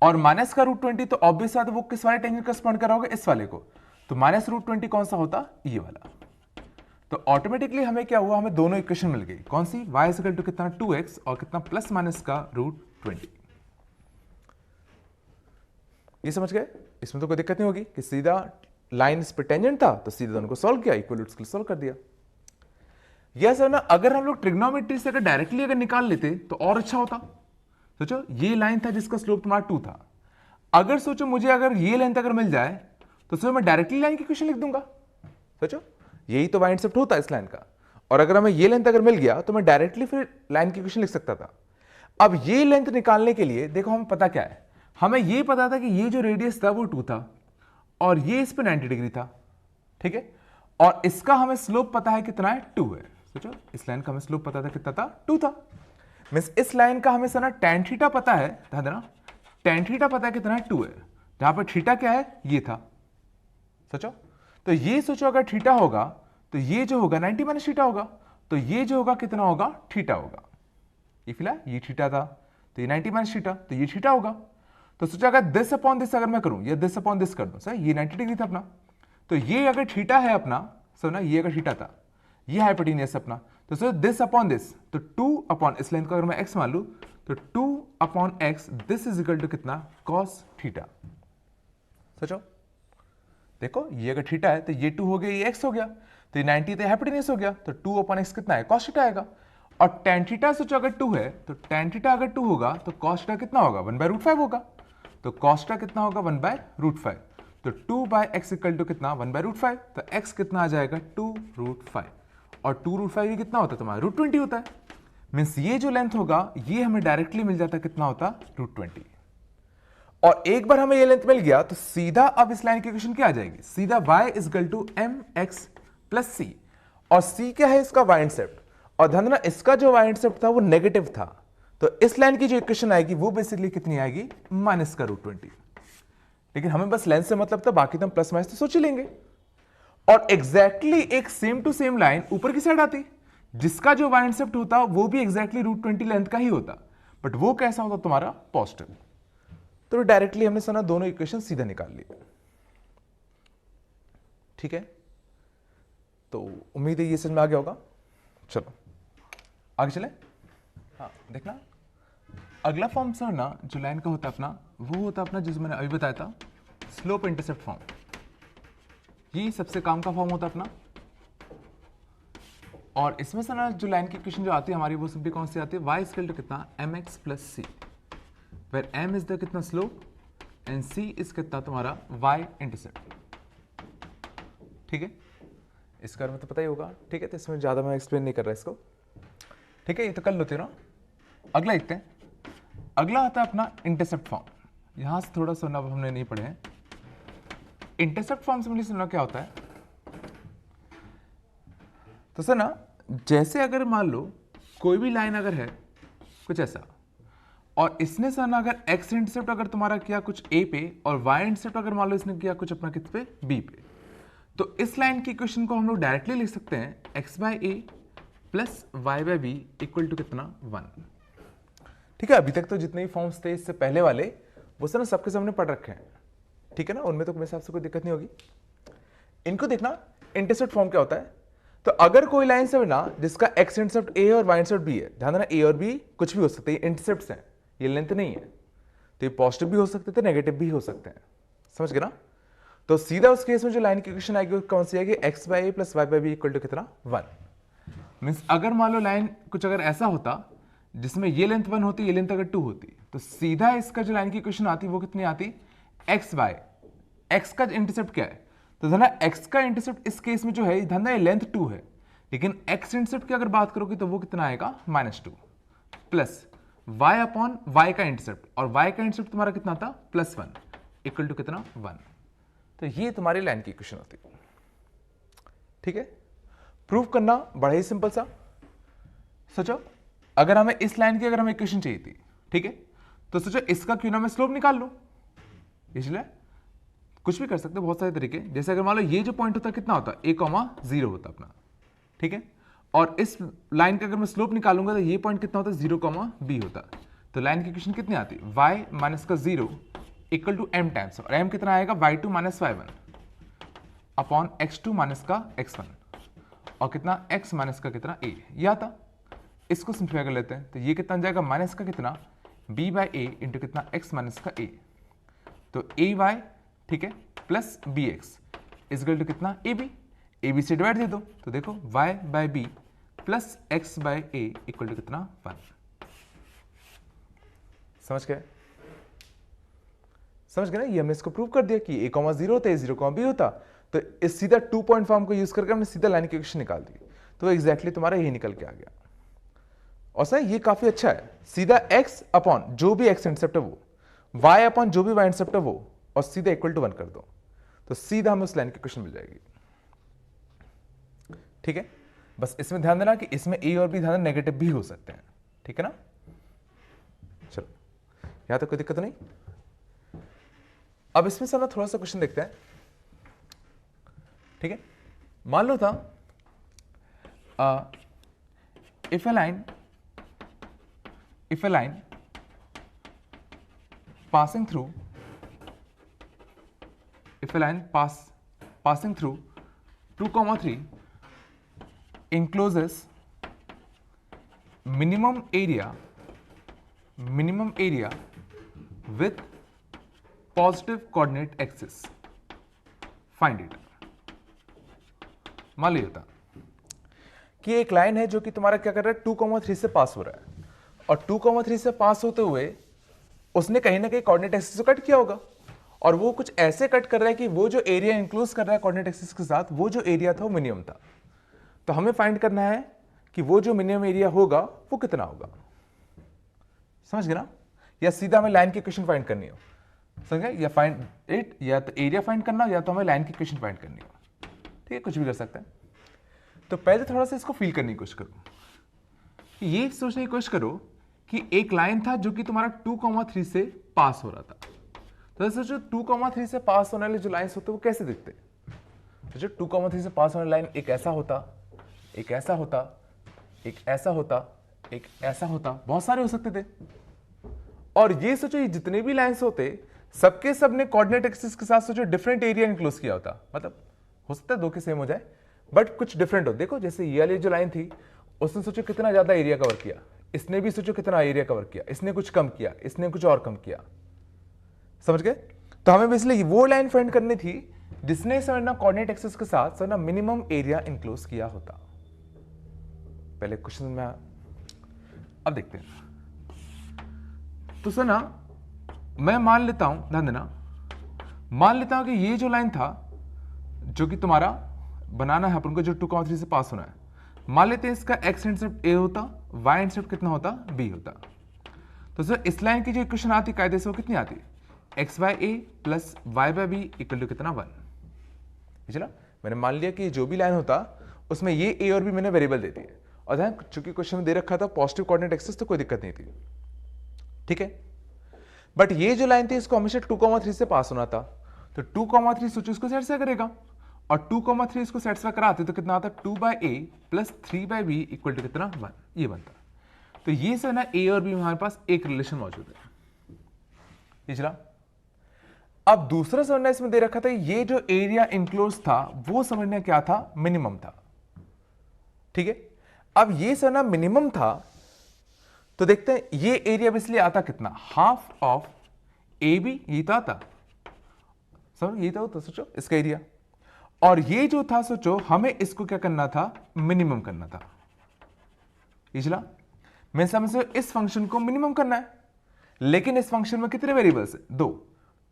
और माइनस का √20 तो ऑब्वियस बात है वो किस वाले टेंजेंट करस्पॉन्ड कर रहा होगा, इस वाले को, तो माइनस √20 कौन सा होता, ये वाला। तो ऑटोमेटिकली हमें क्या हुआ, हमें दोनों इक्वेशन मिल गई, कौन सी, y इक्वल टू कितना 2x और कितना प्लस माइनस का √20। ये समझ गए, इसमें तो कोई दिक्कत नहीं होगी कि सीधा लाइन इस पे टेंजेंट था तो सीधा दोनों को सॉल्व किया, इक्वल रूट्स के लिए सॉल्व कर दिया। यह सर ना, अगर हम लोग ट्रिग्नोमेट्री से अगर डायरेक्टली अगर निकाल लेते तो और अच्छा होता। सोचो ये लाइन था जिसका स्लोप तुम्हारा 2 था, अगर सोचो मुझे अगर ये लेंथ अगर मिल जाए तो सोचो मैं डायरेक्टली लाइन की इक्वेशन लिख दूंगा। सोचो यही तो y इंटरसेप्ट होता है इस लाइन का, और अगर हमें ये लेंथ अगर मिल गया तो मैं डायरेक्टली फिर लाइन की इक्वेशन लिख सकता था। अब ये लेंथ निकालने के लिए देखो हमें पता क्या है, हमें ये पता था कि ये जो रेडियस था वो 2 था और ये इस पे 90 डिग्री था, ठीक है, और इसका हमें स्लोप पता है कितना है, 2 है। सोचो इस लाइन का हमें स्लोप पता था कितना था, 2 था। मींस इस लाइन का हमें सना tan थीटा पता है, ध्यान देना tan थीटा पता है कितना है, 2 है, जहां पर थीटा क्या है, ये था। सोचो तो ये सोचो अगर थीटा होगा तो ये जो होगा 90 माइनस थीटा होगा, तो ये जो होगा कितना होगा, थीटा होगा। ये फिलहाल ये थीटा था तो ये 90 माइनस थीटा, तो ये थीटा होगा। तो सोचो अगर दिस अपॉन दिस अगर मैं करूं या दिस अपॉन दिस कर दूं, सर ये 90 डिग्री था अपना, तो ये अगर थीटा है अपना, सुना ये अगर थीटा था, ये हाइपोटेन्यूस अपना, तो सर दिस अपॉन दिस, तो 2 अपॉन इस लेंथ को अगर मैं x मान लूं तो 2 upon x this is equal to कितना, cos थीटा। सोचो देखो ये अगर थीटा है तो ये 2 हो गया, ये x हो गया, तो ये 90 तो हाइपोटेन्यूस हो गया, तो 2 अपॉन x कितना है, cos थीटा आएगा। और tan थीटा सोचो अगर 2 है तो tan थीटा अगर 2 होगा तो cos थीटा कितना होगा, 1/√5 होगा, तो cos थीटा कितना होगा, 1/√5। तो 2/x इक्वल टू कितना, 1/√5, तो x कितना आ जाएगा 2√5, और 2√5 ये कितना होता है तुम्हारा, √20 होता है। मीन्स ये जो लेंथ होगा ये हमें डायरेक्टली मिल जाता, कितना होता, √20। और एक बार हमें ये लेंथ मिल गया तो सीधा अब इस लाइन की इक्वेशन क्या आ जाएगी, सीधा y equal to mx plus c, और c क्या है, इसका y इंटरसेप्ट, और ध्यान देना इसका जो y इंटरसेप्ट था वो नेगेटिव था, तो इस लाइन की जो इक्वेशन आएगी वो बेसिकली कितनी आएगी, माइनस का √20। लेकिन हमें बस लेंथ से मतलब था, बाकी तो हम प्लस माइनस तो सोच ही लेंगे। और एग्जैक्टली एक सेम टू सेम लाइन ऊपर की साइड आती, जिसका जो y इंटरसेप्ट होता वो भी एग्जैक्टली √20 लेंथ का ही होता, बट वो कैसा होता तुम्हारा, पॉजिटिव। तो डायरेक्टली हमने सुना दोनों इक्वेशन सीधा निकाल ली, ठीक है। तो उम्मीद है ये समझ में आ गया होगा। चलो आगे चले। हाँ देखना, अगला फॉर्म सर ना जो लाइन का होता है अपना, वो होता है अपना जिस मैंने अभी बताया था, स्लोप इंटरसेप्ट फॉर्म। ये सबसे काम का फॉर्म होता है अपना, और इसमें सर ना जो लाइन की इक्वेशन जो आती है हमारी वो सिंपली कौन सी आती है, y इक्वल टू कितना, mx plus c, where m is the कितना स्लोप एंड c इज कितना तुम्हारा y इंटरसेप्ट, ठीक है। इसका मतलब तो पता ही होगा, ठीक है, तो इसमें ज्यादा मैं एक्सप्लेन नहीं कर रहा इसको, ठीक है, ये तो कर लेते हो ना। अगला देखते हैं, अगला आता है अपना इंटरसेप्ट फॉर्म। यहां से थोड़ा सा हमने नहीं पढ़े हैं। इंटरसेप्ट फॉर्म से मुझे सुनना क्या होता है, तो सर ना जैसे अगर मान लो कोई भी लाइन अगर है कुछ ऐसा, और इसने सर ना अगर x इंटरसेप्ट अगर तुम्हारा किया कुछ a पे, और y इंटरसेप्ट अगर मान लो इसने किया कुछ अपना किस पे, b पे, तो इस लाइन की इक्वेशन को हम लोग डायरेक्टली लिख सकते हैं x/a plus y/b equal to कितना, 1, ठीक है। अभी तक तो जितने भी फॉर्म्स थे इससे पहले वाले वो सर ना सबके सामने पढ़ रखे हैं, ठीक है ना, उनमें तो मेरे हिसाब से कोई दिक्कत नहीं होगी। इनको देखना इंटरसेप्ट फॉर्म क्या होता है, तो अगर कोई लाइन से ना जिसका x इंटरसेप्ट a और y इंटरसेप्ट b है, ध्यान देना a और b कुछ भी हो सकते हैं, इंटरसेप्ट्स हैं, ये लेंथ नहीं है, तो ये पॉजिटिव भी हो सकते थे, नेगेटिव भी हो सकते हैं, समझ गए ना। तो सीधा उस केस में जो लाइन की इक्वेशन आएगी वो कौन सी आएगी, x by A plus Y by B equal to कितना 1। मीन्स अगर मान लो लाइन कुछ अगर ऐसा होता जिसमें ये लेंथ 1 होती, ये लेंथ अगर 2 होती, तो सीधा इसका जो लाइन की इक्वेशन आती वो कितनी आती, x बाय x का इंटरसेप्ट क्या है, तो धना x का इंटरसेप्ट इस केस में जो है धना ये लेंथ 2 है, लेकिन x इंटरसेप्ट की अगर बात करोगे तो वो कितना आएगा -2 प्लस y अपॉन y का इंटरसेप्ट, और y का इंटरसेप्ट तुम्हारा कितना था +1 इक्वल टू कितना 1। तो ये तुम्हारी लाइन की इक्वेशन होती है। ठीक है, प्रूव करना बड़ा ही सिंपल सा। सोचो अगर हमें इस लाइन की अगर हमें इक्वेशन चाहिए थी, ठीक है, तो सोचो इसका क्यों ना मैं स्लोप निकाल लूं, इसलिए कुछ भी कर सकते हो, बहुत सारे तरीके। जैसे अगर मान लो ये जो पॉइंट होता कितना होता a,0 होता अपना, ठीक है, और इस लाइन का अगर मैं स्लोप निकालूंगा तो ये पॉइंट कितना होता 0,b होता। तो लाइन की इक्वेशन कितनी आती, y माइनस का 0 इक्वल टू m टाइम्स, और m कितना आएगा y2 minus y1 upon x2 minus का x1, और कितना x माइनस का कितना a, यह आता। इसको सिंप्लीफाई कर लेते हैं, तो ये कितना जाएगा माइनस का कितना b बाई ए इंटू कितना x माइनस का a, तो a y, ठीक है, plus B X equal to कितना ए बी से डिवाइड दे दो, तो देखो y by B plus X by A equal to कितना 1। समझ गए, समझ गए ना, ये हमने इसको प्रूव कर दिया कि a,0 होता है, 0,b होता, तो इस सीधा 2 पॉइंट फॉर्म को यूज करके हमने सीधा लाइन की इक्वेशन निकाल दी, तो एग्जैक्टली तुम्हारा यही निकल के आ गया। और सर ये काफी अच्छा है, सीधा x अपॉन जो भी x इंटरसेप्ट है वो, y अपॉन जो भी y इंटरसेप्ट है वो, और सीधा इक्वल टू 1 कर दो, तो सीधा हमें उस लाइन की इक्वेशन मिल जाएगी। ठीक है, बस इसमें ध्यान देना कि इसमें a और b ध्यान नेगेटिव भी हो सकते हैं, ठीक है ना। चलो यहां तक कोई दिक्कत नहीं। अब इसमें से ना थोड़ा सा क्वेश्चन देखते हैं, ठीक है। मान लो था if a line passing through passing through 2,3 encloses minimum area with positive coordinate axis, find it। मान लिया था कि एक लाइन है जो कि तुम्हारा क्या कर रहा है 2,3 से पास हो रहा है, और 2,3 से पास होते हुए उसने कहीं ना कहीं कोऑर्डिनेट एक्सिस को कट किया होगा, और वो कुछ ऐसे कट कर रहा है कि वो जो एरिया इंक्लूज कर रहा है कोऑर्डिनेट एक्सिस के साथ, वो जो एरिया था वो मिनिमम था। तो हमें फाइंड करना है कि वो जो मिनिमम एरिया होगा वो कितना होगा। समझ गए ना, या सीधा हमें लाइन की इक्वेशन फाइंड करनी हो, समझ गए, या फाइंड इट, या तो एरिया फाइंड करना, या तो हमें लाइन की इक्वेशन फाइंड करनी हो, ठीक है, कुछ भी कर सकते हैं। तो पहले थोड़ा सा इसको फील करने की कोशिश करो, ये सोचने की कोशिश करो कि एक लाइन था जो कि तुम्हारा 2,3 से पास हो रहा था। तो सोचो 2,3 से पास होने वाले जो लाइन्स होते हैं वो कैसे दिखते हैं। सोचो 2,3 से पास होने लाइन एक ऐसा होता, एक ऐसा होता, एक ऐसा होता, एक ऐसा होता, बहुत सारे हो सकते थे। और ये सोचो ये जितने भी लाइन्स होते सबके सब ने कोऑर्डिनेट एक्सिस के साथ सोचो डिफरेंट एरिया इंक्लूज किया होता, मतलब हो सकता है दो के सेम हो जाए बट कुछ डिफरेंट हो। देखो जैसे ये वाली जो लाइन थी उसने सोचो कितना ज्यादा एरिया कवर किया, इसने भी सोचो कितना एरिया कवर किया, इसने कुछ कम किया, इसने कुछ और कम किया, समझ गए। तो हमें बेसिकली वो लाइन फाइंड करनी थी जिसने समझना कोऑर्डिनेट एक्सिस के साथ समझना मिनिमम एरिया इंक्लूज किया होता। पहले क्वेश्चन में अब देखते हैं। तो सुना मैं मान लेता हूं, ध्यान देना, मान लेता हूं कि ये जो लाइन था जो कि तुम्हारा बनाना है अपन को, जो 2,3 से पास होना है, मान लेते हैं इसका x इंटरसेप्ट a होता, y इंटरसेप्ट कितना होता b होता। तो सर इस लाइन की जो इक्वेशन आती कायदे से वो कितनी आती, x by a plus y by b equal to कितना 1। चला मैंने मान लिया कि जो भी लाइन होता उसमें ये a और b मैंने वेरिएबल दे दिए, और ध्यान चूंकि क्वेश्चन में दे रखा था पॉजिटिव कोऑर्डिनेट एक्सिस तो कोई दिक्कत नहीं थी, ठीक है। बट ये जो लाइन थी इसको हमेशा 2,3 से पास होना था, तो 2,3 सोचो इसको सेटिस्फाई करेगा, और 2,3 इसको सेटिस्फाई कराते तो कितना आता 2 by A plus 3 by B equal to कितना 1, ये बनता। तो ये से ना ए और बी में हमारे पास एक रिलेशन मौजूद है। ये चला अब दूसरा समझना इसमें दे रखा था ये जो एरिया इंक्लोज था वो समझना क्या था, मिनिमम था, ठीक है। अब ये समझना मिनिमम था तो देखते हैं ये एरिया इसलिए आता कितना, हाफ ऑफ ए बी, ये तो आता, समझ, यही तो सोचो इसका एरिया। और ये जो था सोचो हमें इसको क्या करना था, मिनिमम करना था। ये चला, मैं समझ से इस फंक्शन को मिनिमम करना है, लेकिन इस फंक्शन में कितने वेरिएबल्स है, 2।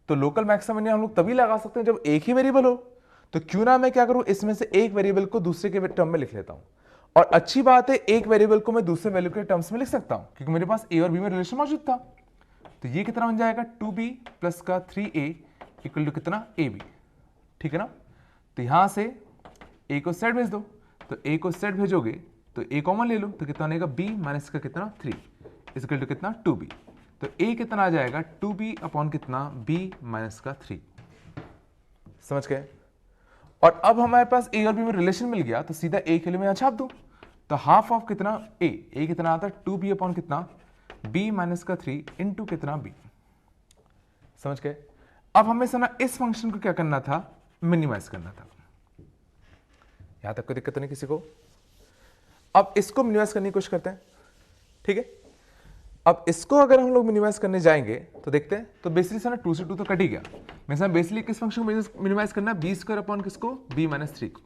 तो लोकल मैक्सिमम हम लोग तभी लगा सकते हैं जब एक ही वेरिएबल हो। तो क्यों ना मैं क्या करूं, इसमें से एक वेरिएबल को दूसरे के टर्म में लिख लेता हूं। और अच्छी बात है, एक वेरिएबल को मैं दूसरे वैल्यू के टर्म्स में लिख सकता हूं, क्योंकि मेरे पास ए और बी में रिलेशन मौजूद था। तो ये कितना बन जाएगा, 2b प्लस का 3a इक्वल टू कितना, ab। ठीक है ना। तो यहां से a को सेट भेज दो, तो a को सेट भेजोगे तो a कॉमन ले लो, तो कितना बनेगा, b माइनस का कितना 3 इक्वल टू कितना 2b। तो a कितना आ जाएगा, 2b अपॉन कितना, b माइनस का 3। समझ गए। और अब हमारे पास a और b में रिलेशन मिल गया, तो सीधा a के लिए मैं यहां छाप दूं। तो हाफ ऑफ कितना a कितना आता है, 2b अपॉन कितना, b माइनस का 3 इंटू कितना b। समझ गए। अब हमें सना इस फंक्शन को क्या करना था, मिनिमाइज करना था। यहां तक कोई दिक्कत नहीं किसी को। अब इसको मिनिमाइज करने की कोशिश करते हैं, ठीक है। अब इसको अगर हम लोग मिनिमाइज करने जाएंगे तो देखते हैं, तो बेसिकली सना 2 से 2 तो कट ही गया। मैं बेसिकली किस फंक्शन को मिनिमाइज करना है, बी स्क्वायर अपॉन किसको, b माइनस 3 को।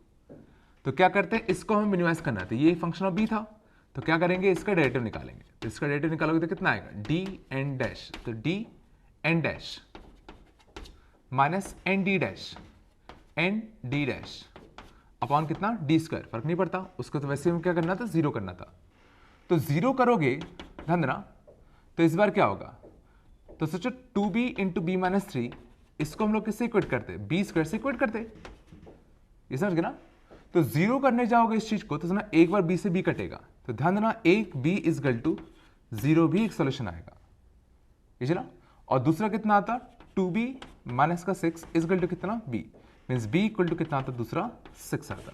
तो क्या करते हैं, इसको हमें मिनिमाइज करना है। तो ये फंक्शन ऑफ b था, तो क्या करेंगे, इसका डेरिवेटिव निकालेंगे। तो इसका डेरिवेटिव निकालोगे तो कितना आएगा, d n डैश, तो d n dash minus N D dash upon कितना, डी स्क्वायर, फर्क नहीं पड़ता उसको। तो वैसे में क्या करना था, जीरो करना था। तो जीरो करोगे, ध्यान देना, तो इस बार क्या होगा, तो सोचो 2b इंटू बी माइनस 3, इसको हम लोग किससे इक्वेट करते, बी स्क्वायर से इक्वेट करते। ये समझ गए ना। तो जीरो करने जाओगे इस चीज को, तो सुना एक बार b से b कटेगा, तो ध्यान देना एक b इजगल टू 0 भी एक सोल्यूशन आएगा। ये चला। और दूसरा कितना आता, 2b माइनस का 6 इजगल टू कितना, b means b equal to कितना आता, दूसरा 6 आता।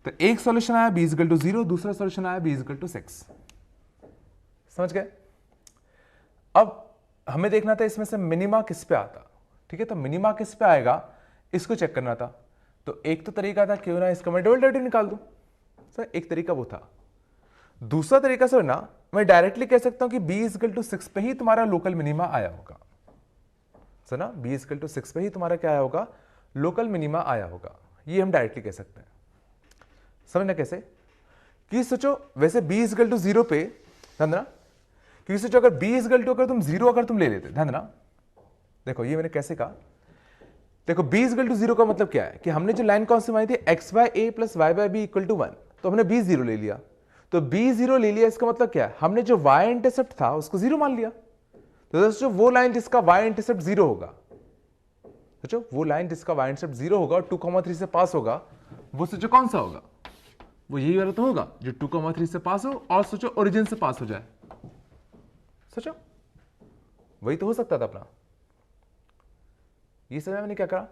तो एक सॉल्यूशन आया b इजगल टू 0, दूसरा सॉल्यूशन आया b इजगल टू 6। समझ गए। अब हमें देखना था इसमें से मिनिमा किस पे आता, ठीक है। तो मिनिमा किस पे आएगा, इसको चेक करना था। तो एक तो तरीका था क्यों ना इसका मैं डबल डेरिवेटिव निकाल दूं, सर एक तरीका वो था। दूसरा तरीका सर ना, मैं डायरेक्टली कह सकता हूं कि b इजगल टू 6 पे ही तुम्हारा लोकल मिनिमा आया होगा। सर ना b इजगल टू 6 पे ही तुम्हारा क्या आया होगा, लोकल मिनिमा आया होगा। ये हम डायरेक्टली कह सकते हैं। समझना कैसे, कि सोचो वैसे b इजगल टू 0 पे, ध्यान देना, क्योंकि सोचो अगर b इजगल टू अगर तुम 0 अगर तुम ले लेते, ध्यान देना, देखो ये मैंने कैसे कहा, देखो b इजगल टू 0 का मतलब क्या है, कि हमने जो लाइन कौन सी मानी थी, x by a plus y by b equal to 1, तो हमने b 0 ले लिया। तो b 0 ले लिया, इसका मतलब क्या है, हमने जो y इंटरसेप्ट था उसको 0 मान लिया। तो दोस्तों वो लाइन जिसका y इंटरसेप्ट 0 होगा, सोचो वो लाइन जिसका y इंटरसेप्ट 0 होगा और 2,3 से पास होगा, वो सोचो कौन सा होगा, वो यही वाला तो होगा जो 2,3 से पास हो और सोचो ओरिजिन से पास हो जाए। सोचो वही तो हो सकता था अपना। ये समझ मैंने क्या करा,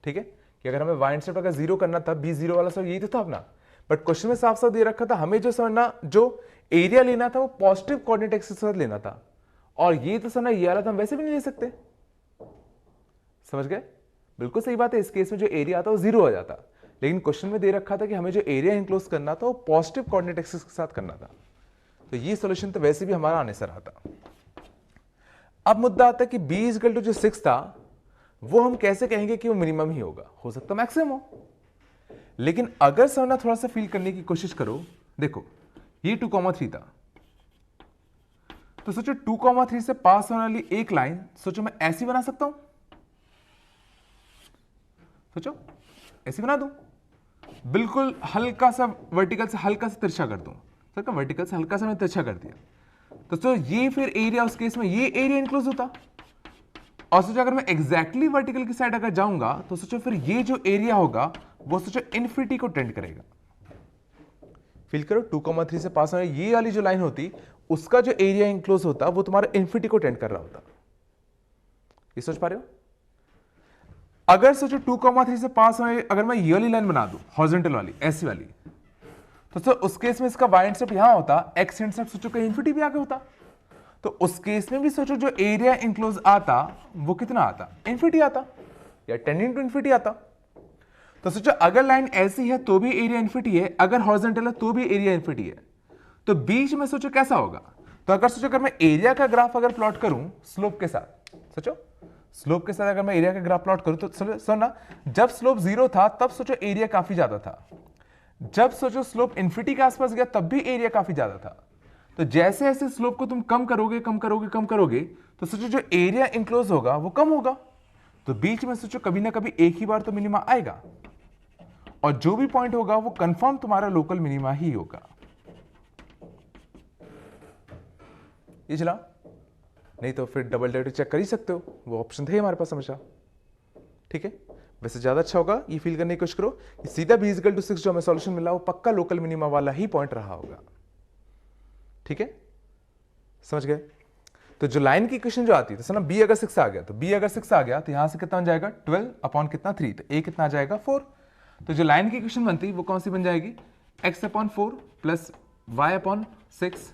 ठीक है, कि अगर हमें y इंटरसेप्ट अगर 0 करना था, b 0 वाला सब यही तो था अपना। बट क्वेश्चन में साफ साफ दे रखा था हमें जो समझना, जो एरिया लेना था वो पॉजिटिव कोऑर्डिनेट एक्सिस के साथ लेना था। और ये तो समझना ये वाला तो हम वैसे भी नहीं ले सकते। समझ गए, बिल्कुल सही बात है। इस केस में जो एरिया आता है वो 0 हो जाता, लेकिन क्वेश्चन में दे रखा था कि हमें जो एरिया इंक्लोज करना था वो पॉजिटिव कोऑर्डिनेट एक्सिस के साथ करना था। तो ये सॉल्यूशन तो वैसे भी हमारा आने से रहा था। अब मुद्दा आता है कि b इजकल टू जो 6 था वो हम कैसे कहेंगे कि वो मिनिमम ही होगा, हो सकता है मैक्सिमम हो। लेकिन अगर समझना थोड़ा सा फील करने की कोशिश करो, देखो ये 2,3 था, तो सोचो 2,3 से पास होने वाली एक लाइन सोचो मैं ऐसी बना सकता हूं, सोचो ऐसी बना दूं, बिल्कुल हल्का सा वर्टिकल से हल्का सा तिरछा कर दूं। सर वर्टिकल से हल्का सा मैंने तिरछा कर दिया, तो सोचो ये फिर एरिया, उस केस में ये एरिया इंक्लोज होता। और सोचो अगर मैं एग्जैक्टली वर्टिकल की साइड अगर जाऊंगा तो सोचो फिर ये जो एरिया होगा वो सोचो इन्फिनिटी को टेंड करेगा। फील करो 2,3 से पास होने ये वाली जो लाइन होती उसका जो एरिया इंक्लोज होता वो तुम्हारा इन्फिनिटी को टेंड कर रहा होता। ये सोच पा रहे हो। अगर सोचो 2,3 से पास होने अगर मैं ये वाली लाइन बना दूं हॉरिजॉन्टल वाली, ऐसी वाली, तो सर उस केस में इसका वाई इंटरसेप्ट यहां होता, एक्स इंटरसेप्ट सोचो कहीं इन्फिनिटी भी आगे होता। तो उस केस में भी सोचो जो एरिया इंक्लोज आता वो कितना आता, इन्फिनिटी आता या टेंडिंग टू इन्फिनिटी आता। तो सोचो अगर लाइन ऐसी है तो भी एरिया इन्फिनिटी है, अगर हॉरिजॉन्टल है तो भी एरिया इन्फिनिटी है, तो बीच में सोचो कैसा होगा। तो अगर सोचो अगर मैं एरिया का ग्राफ अगर प्लॉट करूं स्लोप के साथ, सोचो स्लोप के साथ अगर मैं एरिया का ग्राफ प्लॉट करूं तो सुनो ना, जब स्लोप 0 था तब सोचो एरिया काफी ज्यादा था, जब सोचो स्लोप इन्फिनिटी के आसपास गया तब भी एरिया काफी ज्यादा था। तो जैसे जैसे स्लोप को तुम कम करोगे कम करोगे कम करोगे तो सोचो जो एरिया इंक्लोज होगा वो कम होगा। तो बीच में सोचो कभी ना कभी एक ही बार तो मिनिमा आएगा, और जो भी पॉइंट होगा वो कंफर्म तुम्हारा लोकल मिनिमा ही होगा। ये चला, नहीं तो फिर डबल डेरिवेटिव चेक कर ही सकते हो, वो ऑप्शन थे हमारे पास हमेशा। ठीक है, वैसे ज्यादा अच्छा होगा ये फील करने की कोशिश करो कि सीधा b = 6 जो हमें सॉल्यूशन मिला वो पक्का लोकल मिनिमा वाला ही पॉइंट रहा होगा। ठीक है, समझ गए? तो जो लाइन की इक्वेशन जो आती है, तो सुना b अगर 6 आ गया तो b अगर 6 आ गया तो यहां से कितना बन जाएगा 12 अपॉन कितना 3, तो a कितना आ जाएगा 4। तो जो लाइन की इक्वेशन बनती है वो कौन सी बन जाएगी, x/4 plus y/6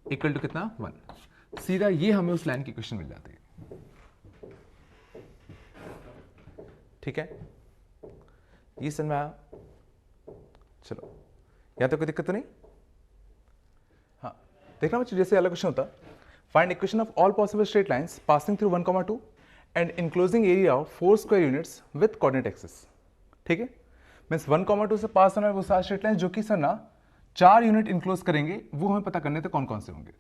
equal to कितना 1। सीधा ये हमें उस लाइन की इक्वेशन मिल जाती है। ठीक है, ये समझ में आया? चलो, यहां तो कोई दिक्कत तो नहीं? हाँ, देखना बच्चों, जैसे अलग क्वेश्चन होता, find equation of all possible straight lines passing through 1,2 and enclosing area of 4 square units with coordinate axis. ठीक है, मीन्स 1,2 से पास होना है वो सारे स्ट्रेट लाइन जो कि सर ना 4 यूनिट इनक्लोज करेंगे, वो हमें पता करने थे कौन कौन से होंगे।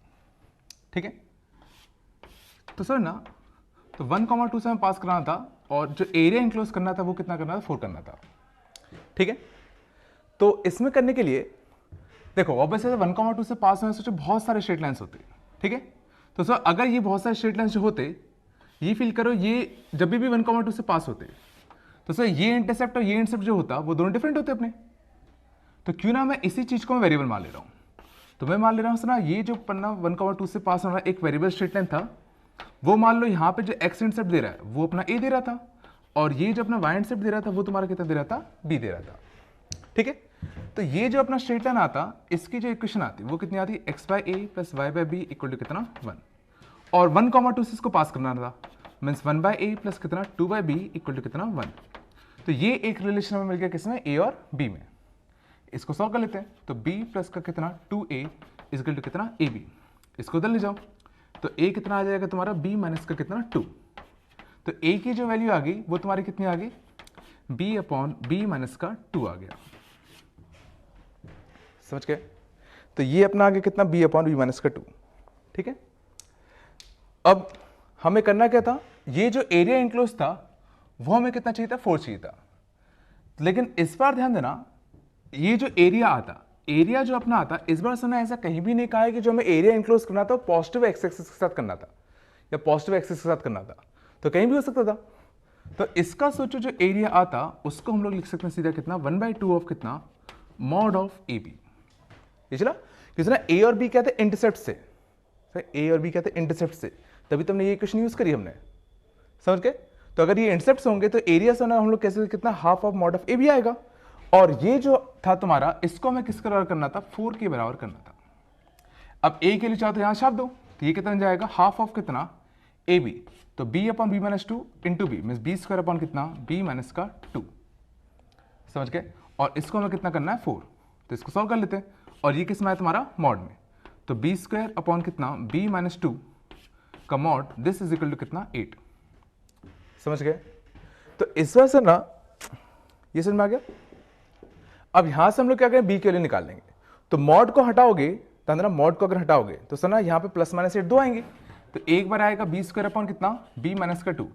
ठीक है, तो सर ना, तो 1,2 से हमें पास कराना था, और जो एरिया इंक्लोज करना था वो कितना करना था, 4 करना था। ठीक है, तो इसमें करने के लिए देखो ऑब्वियसली 1,2 से पास होने से बहुत सारे स्ट्रेट लाइंस होते हैं। ठीक है, तो सर अगर ये बहुत सारे स्ट्रेट लाइंस जो होते, ये फील करो, ये जब भी 1,2 से पास होते तो सर ये इंटरसेप्ट और ये इंटरसेप्ट जो होता वो दोनों डिफरेंट होते अपने। तो क्यों ना मैं इसी चीज को मैं वेरिएबल मान ले रहा हूं, तो मैं मान ले रहा हूं सर ना, ये जो पन्ना 1,2 से पास होना एक वेरिएबल स्ट्रेट लाइन था, वो मान लो यहाँ पे जो एक्स इंटरसेप्ट दे रहा है वो अपना ए दे रहा था, और ये जो अपना वाई इंटरसेप्ट दे रहा था वो तुम्हारा कितना दे रहा था, बी दे रहा था। ठीक है, तो ये जो अपना स्ट्रेट लाइन आता, इसकी जो इक्वेशन आती वो कितनी आती, x/a plus y/b equal to कितना 1, और 1,2 से इसको पास करना था, मीन्स 1/a प्लस कितना 2/b इक्वल टू कितना 1। तो ये एक रिलेशन हमें मिल गया किसमें, a और b में। इसको सॉल्व कर लेते हैं, तो b प्लस का कितना 2a इक्वल टू कितना ab, इसको उधर ले जाओ, तो a कितना आ जाएगा तुम्हारा b माइनस का कितना 2। तो a की जो वैल्यू आ गई वो तुम्हारी कितनी आ गई, b अपॉन b माइनस का 2 आ गया। समझ गए? तो ये अपना आ गया कितना, b अपॉन b माइनस का 2। ठीक है, अब हमें करना क्या था, ये जो एरिया इंक्लोज था वो हमें कितना चाहिए था, 4 चाहिए था। लेकिन इस बार ध्यान देना, ये जो एरिया आता, एरिया जो अपना आता, इस बार सुना ऐसा कहीं भी नहीं कहा है कि जो हमें एरिया इंक्लोज करना था पॉजिटिव एक्स एक्सिस के साथ करना था या पॉजिटिव एक्सिस के साथ करना था, तो कहीं भी हो सकता था। तो इसका सोचो जो एरिया आता उसको हम लोग लिख सकते हैं सीधा कितना, 1/2 ऑफ कितना, मॉड ऑफ ए बी। ये चला, क्योंकि ना ए और बी कहते हैं इंटरसेप्ट से, ए और बी कहते हैं इंटरसेप्ट से, तभी तो हमने ये इक्वेशन यूज करी हमने। समझ गए? तो अगर ये इंटरसेप्ट्स होंगे तो एरिया से ना हम लोग कैसे कितना, half of mod of A B आएगा, और ये जो था तुम्हारा इसको हमें किसके बराबर करना था, 4 के बराबर करना था। अब ए के लिए चाहो तो यहां छाप दो, तो ये कितना जाएगा, हाफ ऑफ कितना ए बी, तो b upon b minus 2 into B mean B square upon कितना, b माइनस का 2। समझ गए? और इसको हमें कितना करना है 4, तो इसको सॉल्व कर लेते हैं, और ये किस में है तुम्हारा मॉड में, तो b स्क्वायर अपॉन कितना b माइनस 2 का mod, this is equal to कितना 8। समझ गए? तो इस वजह से ना ये समझ में आ गया। अब यहां से हम लोग क्या करें, b के लिए निकाल लेंगे, तो मॉड को हटाओगे, तो ना मॉड को अगर हटाओगे तो सर ना यहाँ पे प्लस माइनस 8 दो आएंगे, तो एक बार आएगा b स्क्वायर अपॉन कितना b माइनस का 2,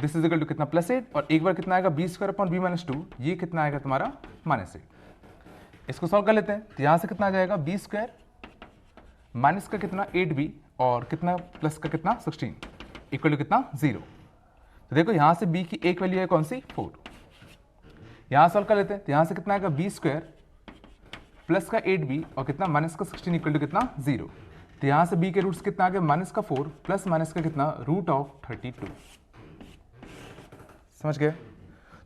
दिस इज इक्वल टू कितना +8, और एक बार कितना आएगा b square upon b minus 2, ये कितना आएगा तुम्हारा -8। इसको सॉल्व कर लेते हैं, तो यहां से कितना आ जाएगा, b स्क्वायर माइनस का कितना 8b और कितना प्लस का कितना 16 इक्वल टू कितना 0। तो देखो यहां से b की एक वैल्यू है कौन सी, 4। यहां सॉल्व कर लेते हैं, तो यहां से कितना आएगा b स्क्वायर प्लस का 8b और कितना माइनस का 16 इक्वल टू कितना 0। तो यहां से b के रूट्स कितना आ गया, माइनस का 4 प्लस माइनस का कितना √32। समझ गए?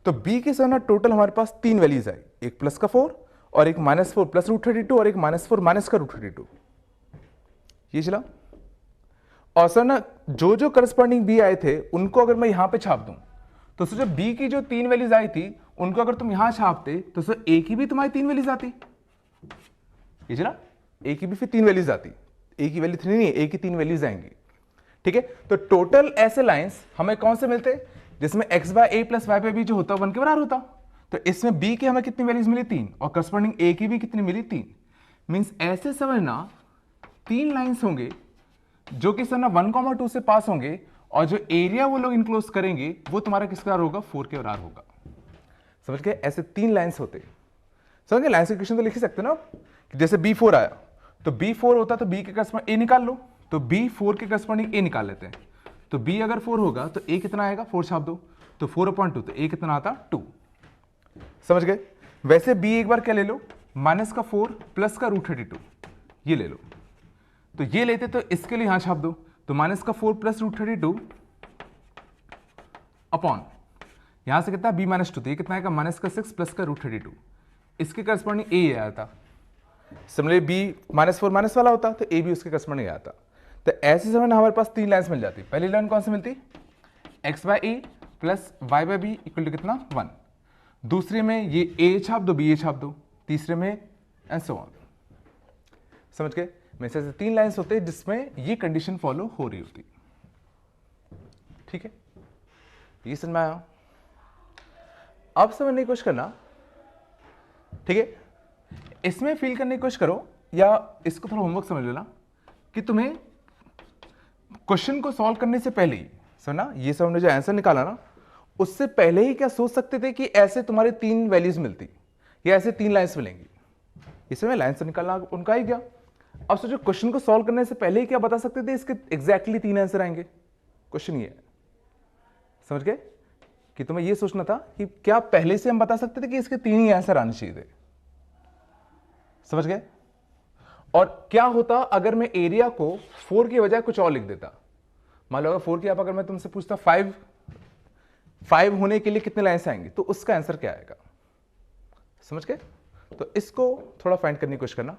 तो b के साथ ना टोटल हमारे पास 3 वैल्यूज आई, एक प्लस का 4 और एक -4 प्लस √32 और एक -4 माइनस का √32। ये चला, और सर ना जो जो करस्पॉन्डिंग b आए थे उनको अगर मैं यहां पे छाप दूं, तो सर जो b की जो 3 वैल्यूज आई थी उनको अगर तुम यहां छापते तो सर a की भी तुम्हारी 3 वैल्यूज आती। ये चला, a की भी फिर 3 वैल्यूज आती, a की वैल्यू 3 नहीं है, a की 3 वैल्यूज आएंगी। ठीक है। तो टोटल ऐसे लाइंस हमें कौन से मिलते जिसमें x by A plus Y by B जो होता 1 के बराबर होता। तो इसमें b की हमें कितनी वैल्यूज मिली 3 और करस्पॉन्डिंग a की भी कितनी मिली 3। मींस ऐसे समझना 3 लाइंस होंगे जो कि सर ना 1,2 से पास होंगे और जो एरिया वो लोग इनक्लोज करेंगे वो तुम्हारा किसके बराबर होगा 4 के बराबर होगा। समझ गए? ऐसे 3 लाइंस होते हैं। समझ गए? लाइंस इक्वेशन तो लिख ही सकते ना कि जैसे B4 आया तो B4 होता तो B के करस्पॉन्डिंग A निकाल लो, तो B4 के करस्पॉन्डिंग A निकाल लेते हैं। तो B अगर 4 होगा तो A कितना आएगा 4 छाप दो तो 4/2 तो A कितना आता 2। समझ गए? वैसे B एक बार क्या ले लो -4 प्लस का √32 ये ले लो, तो ये लेते तो इसके लिए यहां छाप दो तो -4 प्लस √32 अपॉन यहां से कितना B-2 तो ये कितना आएगा -6 प्लस का √32 इसके करस्पॉन्डिंग A आया था। सिमिलरली B -4 माइनस वाला होता तो A भी उसके करस्पॉन्डिंग आता। तो ऐसे समय हमारे पास 3 लाइंस मिल जाती। पहली लाइन कौन सी मिलती x by A plus Y by B equal to कितना 1। दूसरे में ये a छाप दो b a छाप दो, तीसरे में एंड सो ऑन। समझ गए? में से 3 लाइंस होते हैं जिसमें ये कंडीशन फॉलो हो रही होती। ठीक है, ये समझ में आया? अब समझने की कोशिश करना। ठीक है, इसमें फील करने की कोशिश करो या इसको थोड़ा होमवर्क समझ लेना कि तुम्हें क्वेश्चन को सॉल्व करने से पहले ही समझना ये सब हमने जो आंसर निकाला ना उससे पहले ही क्या सोच सकते थे कि ऐसे तुम्हारे 3 वैल्यूज मिलती या ऐसे 3 लाइंस मिलेंगी। इसमें लाइंस निकालना उनका ही क्या। अब सोचो क्वेश्चन को सॉल्व करने से पहले ही क्या बता सकते थे इसके एग्जैक्टली 3 आंसर आएंगे। क्वेश्चन ये है, समझ गए, कि तुम्हें ये सोचना था कि क्या पहले से हम बता सकते थे कि इसके 3 ही आंसर आने चाहिए थे। समझ गए? और क्या होता अगर मैं एरिया को 4 की बजाय कुछ और लिख देता। मान लो 4 की आप अगर मैं तुमसे पूछता 5 होने के लिए कितने लाइंस आएंगे तो उसका आंसर क्या आएगा। समझ गए? तो इसको थोड़ा फाइंड करने की कोशिश करना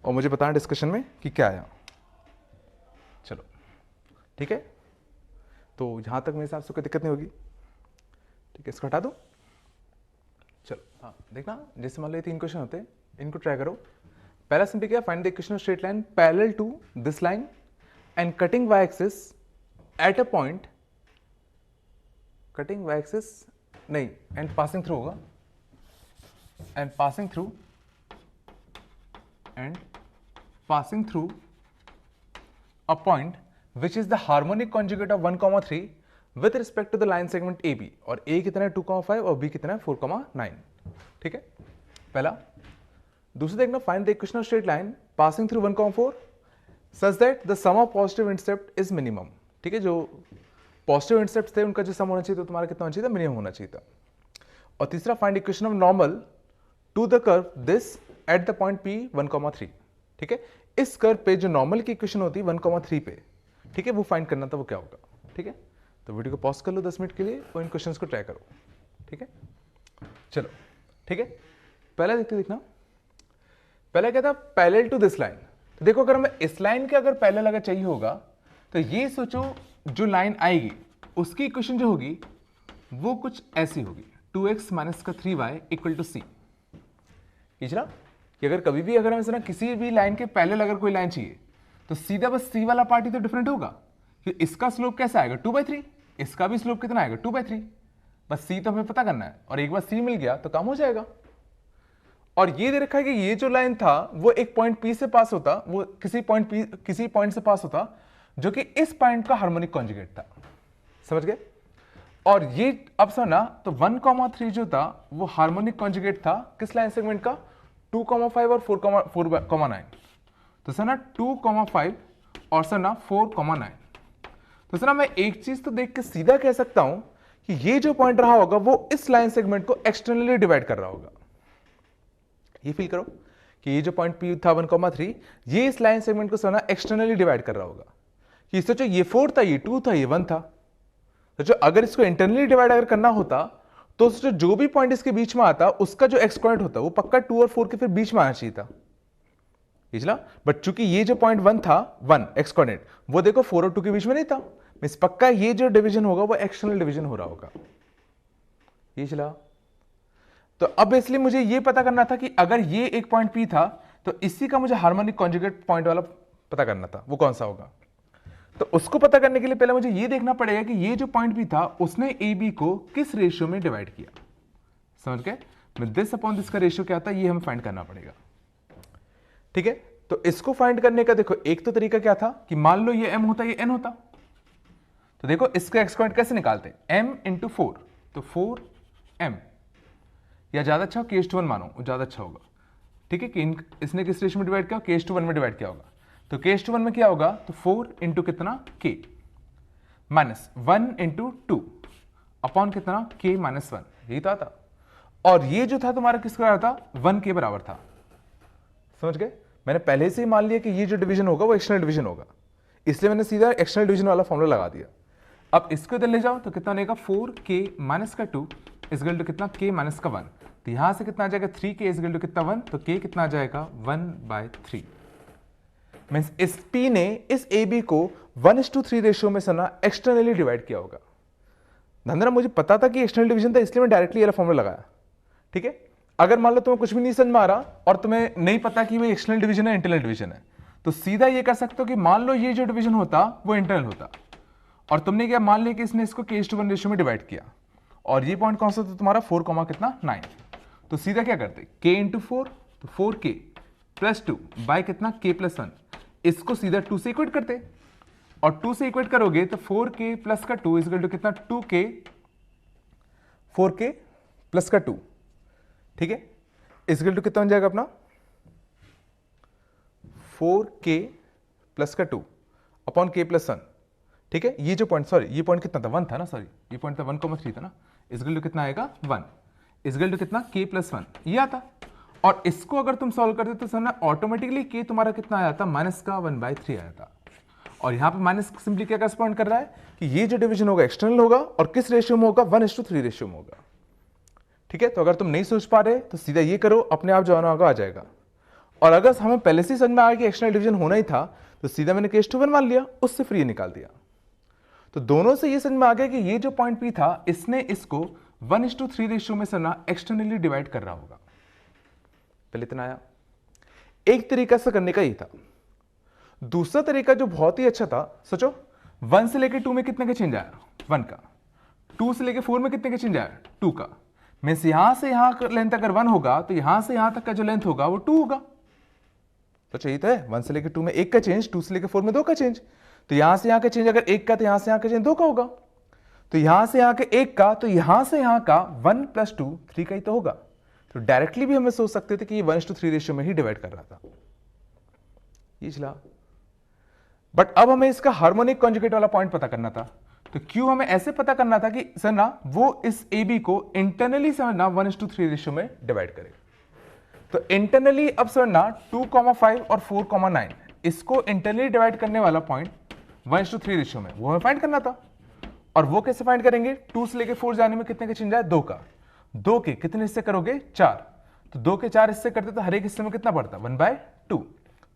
और मुझे बताना डिस्कशन में कि क्या आया। चलो ठीक है, तो यहां तक मेरे हिसाब से कोई दिक्कत नहीं होगी। ठीक है, इसको हटा दो। चलो हाँ देखना, जैसे मान लो 3 क्वेश्चन होते हैं, इनको ट्राई करो। पहला सिंपल क्या, find the equation of straight line parallel to this line and cutting y axis at a point, cutting y axis नहीं एंड पासिंग थ्रू होगा, and passing through a point which is the harmonic conjugate of 1,3 with respect to the line segment AB और A कितना है 2,5 और B कितना है 4,9। ठीक है, पहला। दूसरा देखना, find the equation of straight line passing through 1,4 such that the sum of positive intercept is minimum. ठीक है, जो पॉजिटिव इंटरसेप्ट थे उनका जो सम होना चाहिए तो तुम्हारा कितना होना चाहिए था, मिनिमम होना चाहिए था। और तीसरा, find equation of normal to the curve this at the point P 1,3। ठीक है, इस कर्व पे जो नॉर्मल की इक्वेशन होती है 1,3 पे, ठीक है, वो फाइंड करना था, वो क्या होगा। ठीक है, तो वीडियो को पॉज कर लो 10 मिनट के लिए और इन क्वेश्चंस को ट्राई करो। ठीक है, चलो ठीक है, पहला देखना। पहला क्या था, पैरेलल टू दिस लाइन। तो देखो अगर हमें इस लाइन के अगर पैरेलल अगर चाहिए होगा तो ये सोचो जो लाइन आएगी उसकी इक्वेशन जो होगी वो कुछ ऐसी होगी 2x माइनस का 3y इक्वल टू c। ना कि अगर कभी भी अगर हमें ना किसी भी लाइन के पैरेलल अगर कोई लाइन चाहिए तो सीधा बस c वाला पार्ट ही तो डिफरेंट होगा कि इसका स्लोप कैसा आएगा 2/3, इसका भी स्लोप कितना आएगा 2/3। बस c तो हमें पता करना है और एक बार c मिल गया तो काम हो जाएगा। और ये दे रखा है कि ये जो लाइन था वो एक पॉइंट P से पास होता, वो किसी पॉइंट से पास होता जो कि इस पॉइंट का हार्मोनिक कॉन्जुगेट था। समझ गए? और ये अब समझना, तो 1,3 जो था वो हार्मोनिक कॉन्जुगेट था किस लाइन सेगमेंट का, 2,5 और 4,9। तो सर ना 2,5 और सर ना 4,9। तो सर ना मैं एक चीज तो देख के सीधा कह सकता हूं कि ये जो पॉइंट रहा होगा वो इस लाइन सेगमेंट को एक्सटर्नली डिवाइड कर रहा होगा। ये फील करो कि ये जो पॉइंट P था 1,3 ये इस लाइन सेगमेंट को सोना एक्सटर्नली डिवाइड कर रहा होगा कि सोचो ये 4 था, ये 2 था, ये 1 था। तो जो अगर इसको इंटरनली डिवाइड अगर करना होता तो सोचो जो भी पॉइंट इसके बीच में आता उसका जो एक्स कोऑर्डिनेट होता वो पक्का 2 और 4 के फिर बीच में आना चाहिए था। चला, बट चूंकि ये जो पॉइंट 1 था 1 एक्स कोऑर्डिनेट वो देखो 4 और 2 के बीच में नहीं था, मींस पक्का ये जो डिवीजन होगा वो एक्सटर्नल डिवीजन हो रहा होगा। ये चला, तो अब इसलिए मुझे ये पता करना था कि अगर ये एक पॉइंट P था तो इसी का मुझे हार्मोनिक कॉन्जुगेट पॉइंट वाला पता करना था, वो कौन सा होगा। तो उसको पता करने के लिए पहले मुझे ये देखना पड़ेगा कि ये जो पॉइंट भी था उसने ए बी को किस रेशियो में डिवाइड किया, समझ गए। मैं दिस अपॉन दिस का रेशियो क्या आता है ये हमें फाइंड करना पड़ेगा, ठीक है। तो इसको फाइंड करने का देखो एक तो तरीका क्या था कि मान लो ये m होता ये n होता, तो देखो इसका एक्सपोनेंट कैसे निकालते हैं, m इंटू 4, तो 4m, या ज्यादा अच्छा k/1 मानो, ज्यादा अच्छा होगा, ठीक है। कि इसने किस रेशियो में डिवाइड किया, k/1 में डिवाइड किया होगा, तो k/1 में क्या होगा, तो 4 इंटू कितना k माइनस 1 इंटू 2 अपॉन कितना k माइनस 1, यही तो आता। और ये जो था तुम्हारा किसका था, 1 के बराबर था, समझ गए। मैंने पहले से ही मान लिया कि ये जो डिवीजन होगा वो एक्सटर्नल डिवीजन होगा, इसलिए मैंने सीधा एक्सटर्नल डिवीजन वाला फॉर्मूला लगा दिया। अब इसको इधर ले जाओ तो कितना बनेगा, 4k माइनस का 2 इजगल टू कितना k माइनस का 1, तो यहां से कितना आ जाएगा 3k इजगल टू कितना 1, तो k कितना आ जाएगा 1/3। मींस इस p ने इस ab को 1:3 रेशियो में सना एक्सटर्नली डिवाइड किया होगा। धंधरा मुझे पता था कि एक्सटर्नल डिवीजन था इसलिए मैं डायरेक्टली ये फॉर्मूला लगाया, ठीक है। अगर मान लो तुम्हें कुछ भी नहीं समझ में आ रहा और तुम्हें नहीं पता कि वो एक्सटर्नल डिवीजन है इंटरनल डिवीजन है, तो सीधा ये कर सकते हो कि मान लो ये जो डिवीजन होता वो इंटरनल होता और तुमने क्या मान लिया कि इसने इसको k/1 रेशियो में डिवाइड किया, और ये पॉइंट कौन सा था तुम्हारा 4, कितना 9, तो सीधा क्या करते k इंटू 4, तो 4k प्लस 2 बाय कितना k+1, इसको सीधा 2 से इक्वेट करते, और 2 से इक्वेट करोगे तो 4k प्लस का 2 इजकल टू कितना 2k, 4k प्लस का 2, ठीक है, इजकल टू कितना बन जाएगा अपना 4k प्लस का 2 अपॉन k+1, ठीक है। ये जो पॉइंट, सॉरी ये पॉइंट कितना था 1 था ना, सॉरी ये पॉइंट था 1,3 था ना, इजकल टू कितना आएगा 1, इजकल टू कितना k+1 ये आता। और इसको अगर तुम सॉल्व करते तो समझना ऑटोमेटिकली k तुम्हारा कितना आया था माइनस का 1/3 आया था। और यहां पे माइनस सिंपली क्या करस्पॉन्ड कर रहा है कि ये जो डिवीजन होगा एक्सटर्नल होगा और किस रेशियो में होगा 1:3 रेशियो में होगा, ठीक है। तो अगर तुम नहीं सोच पा रहे तो सीधा ये करो, अपने आप जो आना होगा आ जाएगा। और अगर हमें पहले से समझ में आ गया कि एक्सटर्नल डिवीजन होना ही था तो सीधा मैंने k/1 मान लिया, उससे फिर ये निकाल दिया। तो दोनों से ये समझ में आ गया कि ये जो पॉइंट P था इसने इसको 1:3 रेशियो में सना एक्सटर्नली डिवाइड कर रहा होगा। पहले इतना आया, एक तरीका से करने का ही था। दूसरा तरीका जो बहुत ही अच्छा था, सोचो 1 से लेके 2 में कितने का चेंज आया 1 का, 2 से लेके 4 में कितने का चेंज आया 2 का, मीन्स यहां से यहां का लेंथ अगर 1 होगा तो यहां से यहां तक का जो लेंथ होगा वो 2 होगा। तो चाहिए तो है 1 से लेके 2 में 1 का चेंज, 2 से लेके 4 में 2 का चेंज, तो यहां से यहां का चेंज अगर 1 का तो यहां से यहां का चेंज 2 का होगा, तो यहां से यहां का 1 का तो यहां से यहां का 1 + 2 3 का ही तो होगा। तो डायरेक्टली भी हमें सोच सकते थे कि ये 1:3 रेशियो में ही डिवाइड कर रहा था, ये चला। बट अब हमें इसका हार्मोनिक कॉन्जुगेट वाला पॉइंट पता करना था, तो क्यों हमें ऐसे पता करना था कि सर ना वो इस AB को इंटरनली सर ना 1:3 रेशियो में डिवाइड करे। तो इंटरनली अब सर ना 2,5 और 4,9 इसको इंटरनली डिवाइड करने वाला पॉइंट 1:3 रेशियो में वो हमें फाइंड करना था। और वो कैसे फाइंड करेंगे, 2 से लेके 4 जाने में कितने का चेंज आया 2 का, 2 के कितने हिस्से करोगे 4, तो 2 के 4 हिस्से करते तो हर एक हिस्से में कितना पड़ता 1/2,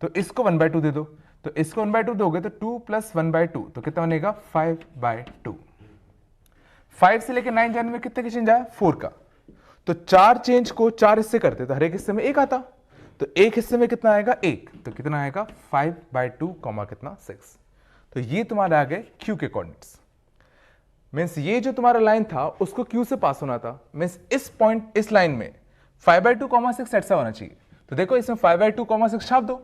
तो इसको 1/2 दे दो, तो इसको 1/2 दोगे तो 2 + 1/2 तो कितना बनेगा 5/2। 5 से लेके 9 जाने में कितने का चेंज आया 4 का, तो 4 चेंज को 4 हिस्से करते तो हर एक हिस्से में 1 आता, तो एक हिस्से में कितना आएगा 1, तो कितना आएगा 5/2 कितना 6। तो ये तुम्हारे आ गए Q के कोऑर्डिनेट्स। मीन्स ये जो तुम्हारा लाइन था उसको Q से पास होना था, मीन्स इस पॉइंट इस लाइन में 5/2, 6 ऐसा होना चाहिए। तो देखो इसमें 5/2, 6 छाप दो,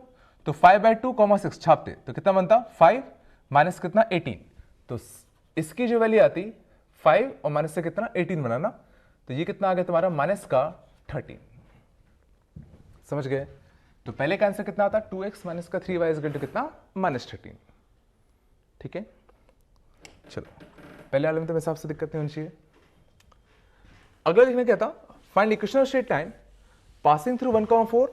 तो 5/2, 6 छापते तो कितना बनता 5 माइनस कितना 18, तो इसकी जो वैल्यू आती 5 और माइनस से कितना 18 बनाना, तो ये कितना आ गया तुम्हारा माइनस का 13, समझ गए। तो पहले का आंसर कितना आता 2x माइनस का 3y इक्वल टू कितना -13, ठीक है। चलो पहले वाले में तो मेरे हिसाब से दिक्कत नहीं होनी चाहिए। अगला लिखने क्या था, find equation of straight line passing through 1,4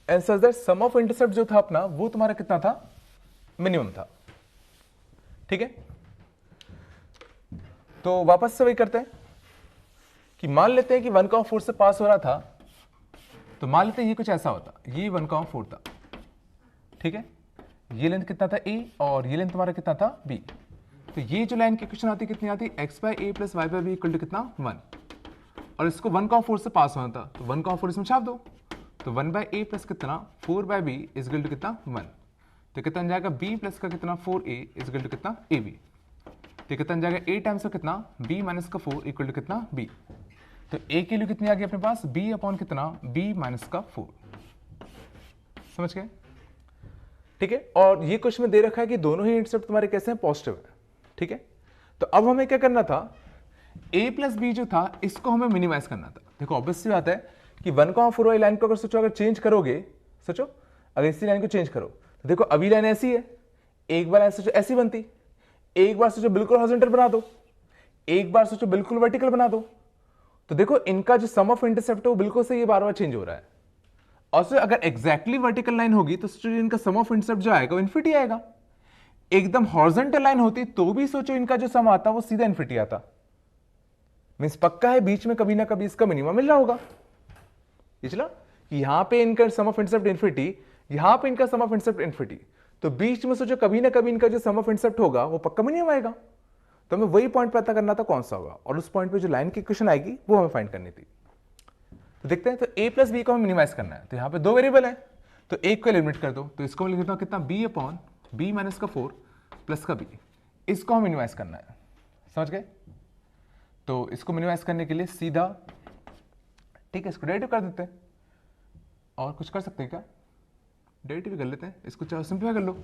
and such that sum of intercept जो था अपना वो तुम्हारा कितना था मिनिमम था, ठीक है। तो वापस से वही करते हैं कि मान लेते हैं कि 1,4 से पास हो रहा था, तो मान लेते हैं ये कुछ ऐसा होता, ये 1,4 था, ठीक है। ये लेंथ कितना था a और ये लेंथ तुम्हारा कितना था b, तो ये जो लाइन की इक्वेशन आती कितनी आती x/a + y/b इक्वल टू कितना 1, और इसको 1,4 से पास होना था तो 1,4 इसमें छाप दो, तो 1/a प्लस कितना 4/b इक्वल टू कितना 1, तो कितना बन जाएगा b प्लस का कितना 4a इक्वल टू कितना ab। तो कितना बन जाएगा a टाइम्स का कितना b माइनस का 4 इक्वल टू कितना b। तो a की वैल्यू कितनी आ गई अपने पास b अपॉन कितना b माइनस का 4। समझ गए? ठीक है। और ये क्वेश्चन में दे रखा है कि दोनों ही इंटरसेप्ट तुम्हारे कैसे हैं, पॉजिटिव है। ठीक है। तो अब हमें क्या करना था, a प्लस बी जो था इसको हमें मिनिमाइज करना था। देखो ऑब्वियस सी बात है कि 1,4 वाली लाइन को अगर सोचो, अगर चेंज करोगे, सोचो अगर इसी लाइन को चेंज करो तो देखो अभी लाइन ऐसी है, एक बार ऐसे सोचो ऐसी बनती, एक बार सोचो बिल्कुल हॉरिजॉन्टल बना दो, एक बार सोचो बिल्कुल वर्टिकल बना दो। तो देखो इनका जो सम ऑफ इंटरसेप्ट है वो बिल्कुल से ये बार बार चेंज हो रहा है। और सोचो अगर एग्जैक्टली वर्टिकल लाइन होगी तो सोचो इनका सम ऑफ इंटरसेप्ट जो आएगा वो इन्फिनिटी आएगा। एकदम हॉरिजॉन्टल लाइन होती तो भी सोचो इनका जो सम आता वो सीधा इन्फिनिटी आता। मींस पक्का है बीच में कभी ना कभी इसका मिनिमम मिल रहा होगा। ये चला कि यहां पे इनका सम ऑफ इंटरसेप्ट इन्फिनिटी, यहां पे इनका सम ऑफ इंटरसेप्ट इन्फिनिटी, तो बीच में सोचो कभी ना कभी इनका जो सम ऑफ इंटरसेप्ट होगा वो पक्का मिनिमम आएगा। तो हमें वही पॉइंट पता करना था कौन सा होगा, और उस पॉइंट पे जो लाइन की इक्वेशन आएगी वो हमें फाइंड करनी थी। तो देखते हैं, तो a प्लस बी को हमें मिनिमाइज करना है। तो यहाँ पे दो वेरिएबल है तो एक को एलिमिनेट कर दो, तो इसको मैं लिख देता हूँ कितना b अपॉन b माइनस का 4 प्लस का b, इसको हम मिनिमाइज करना है। समझ गए? तो इसको मिनिमाइज करने के लिए सीधा ठीक है इसको डेरिवेटिव कर देते हैं, और कुछ कर सकते हैं क्या, डेरिवेटिव भी कर लेते हैं, इसको चाहे सिंपलीफाई कर लो।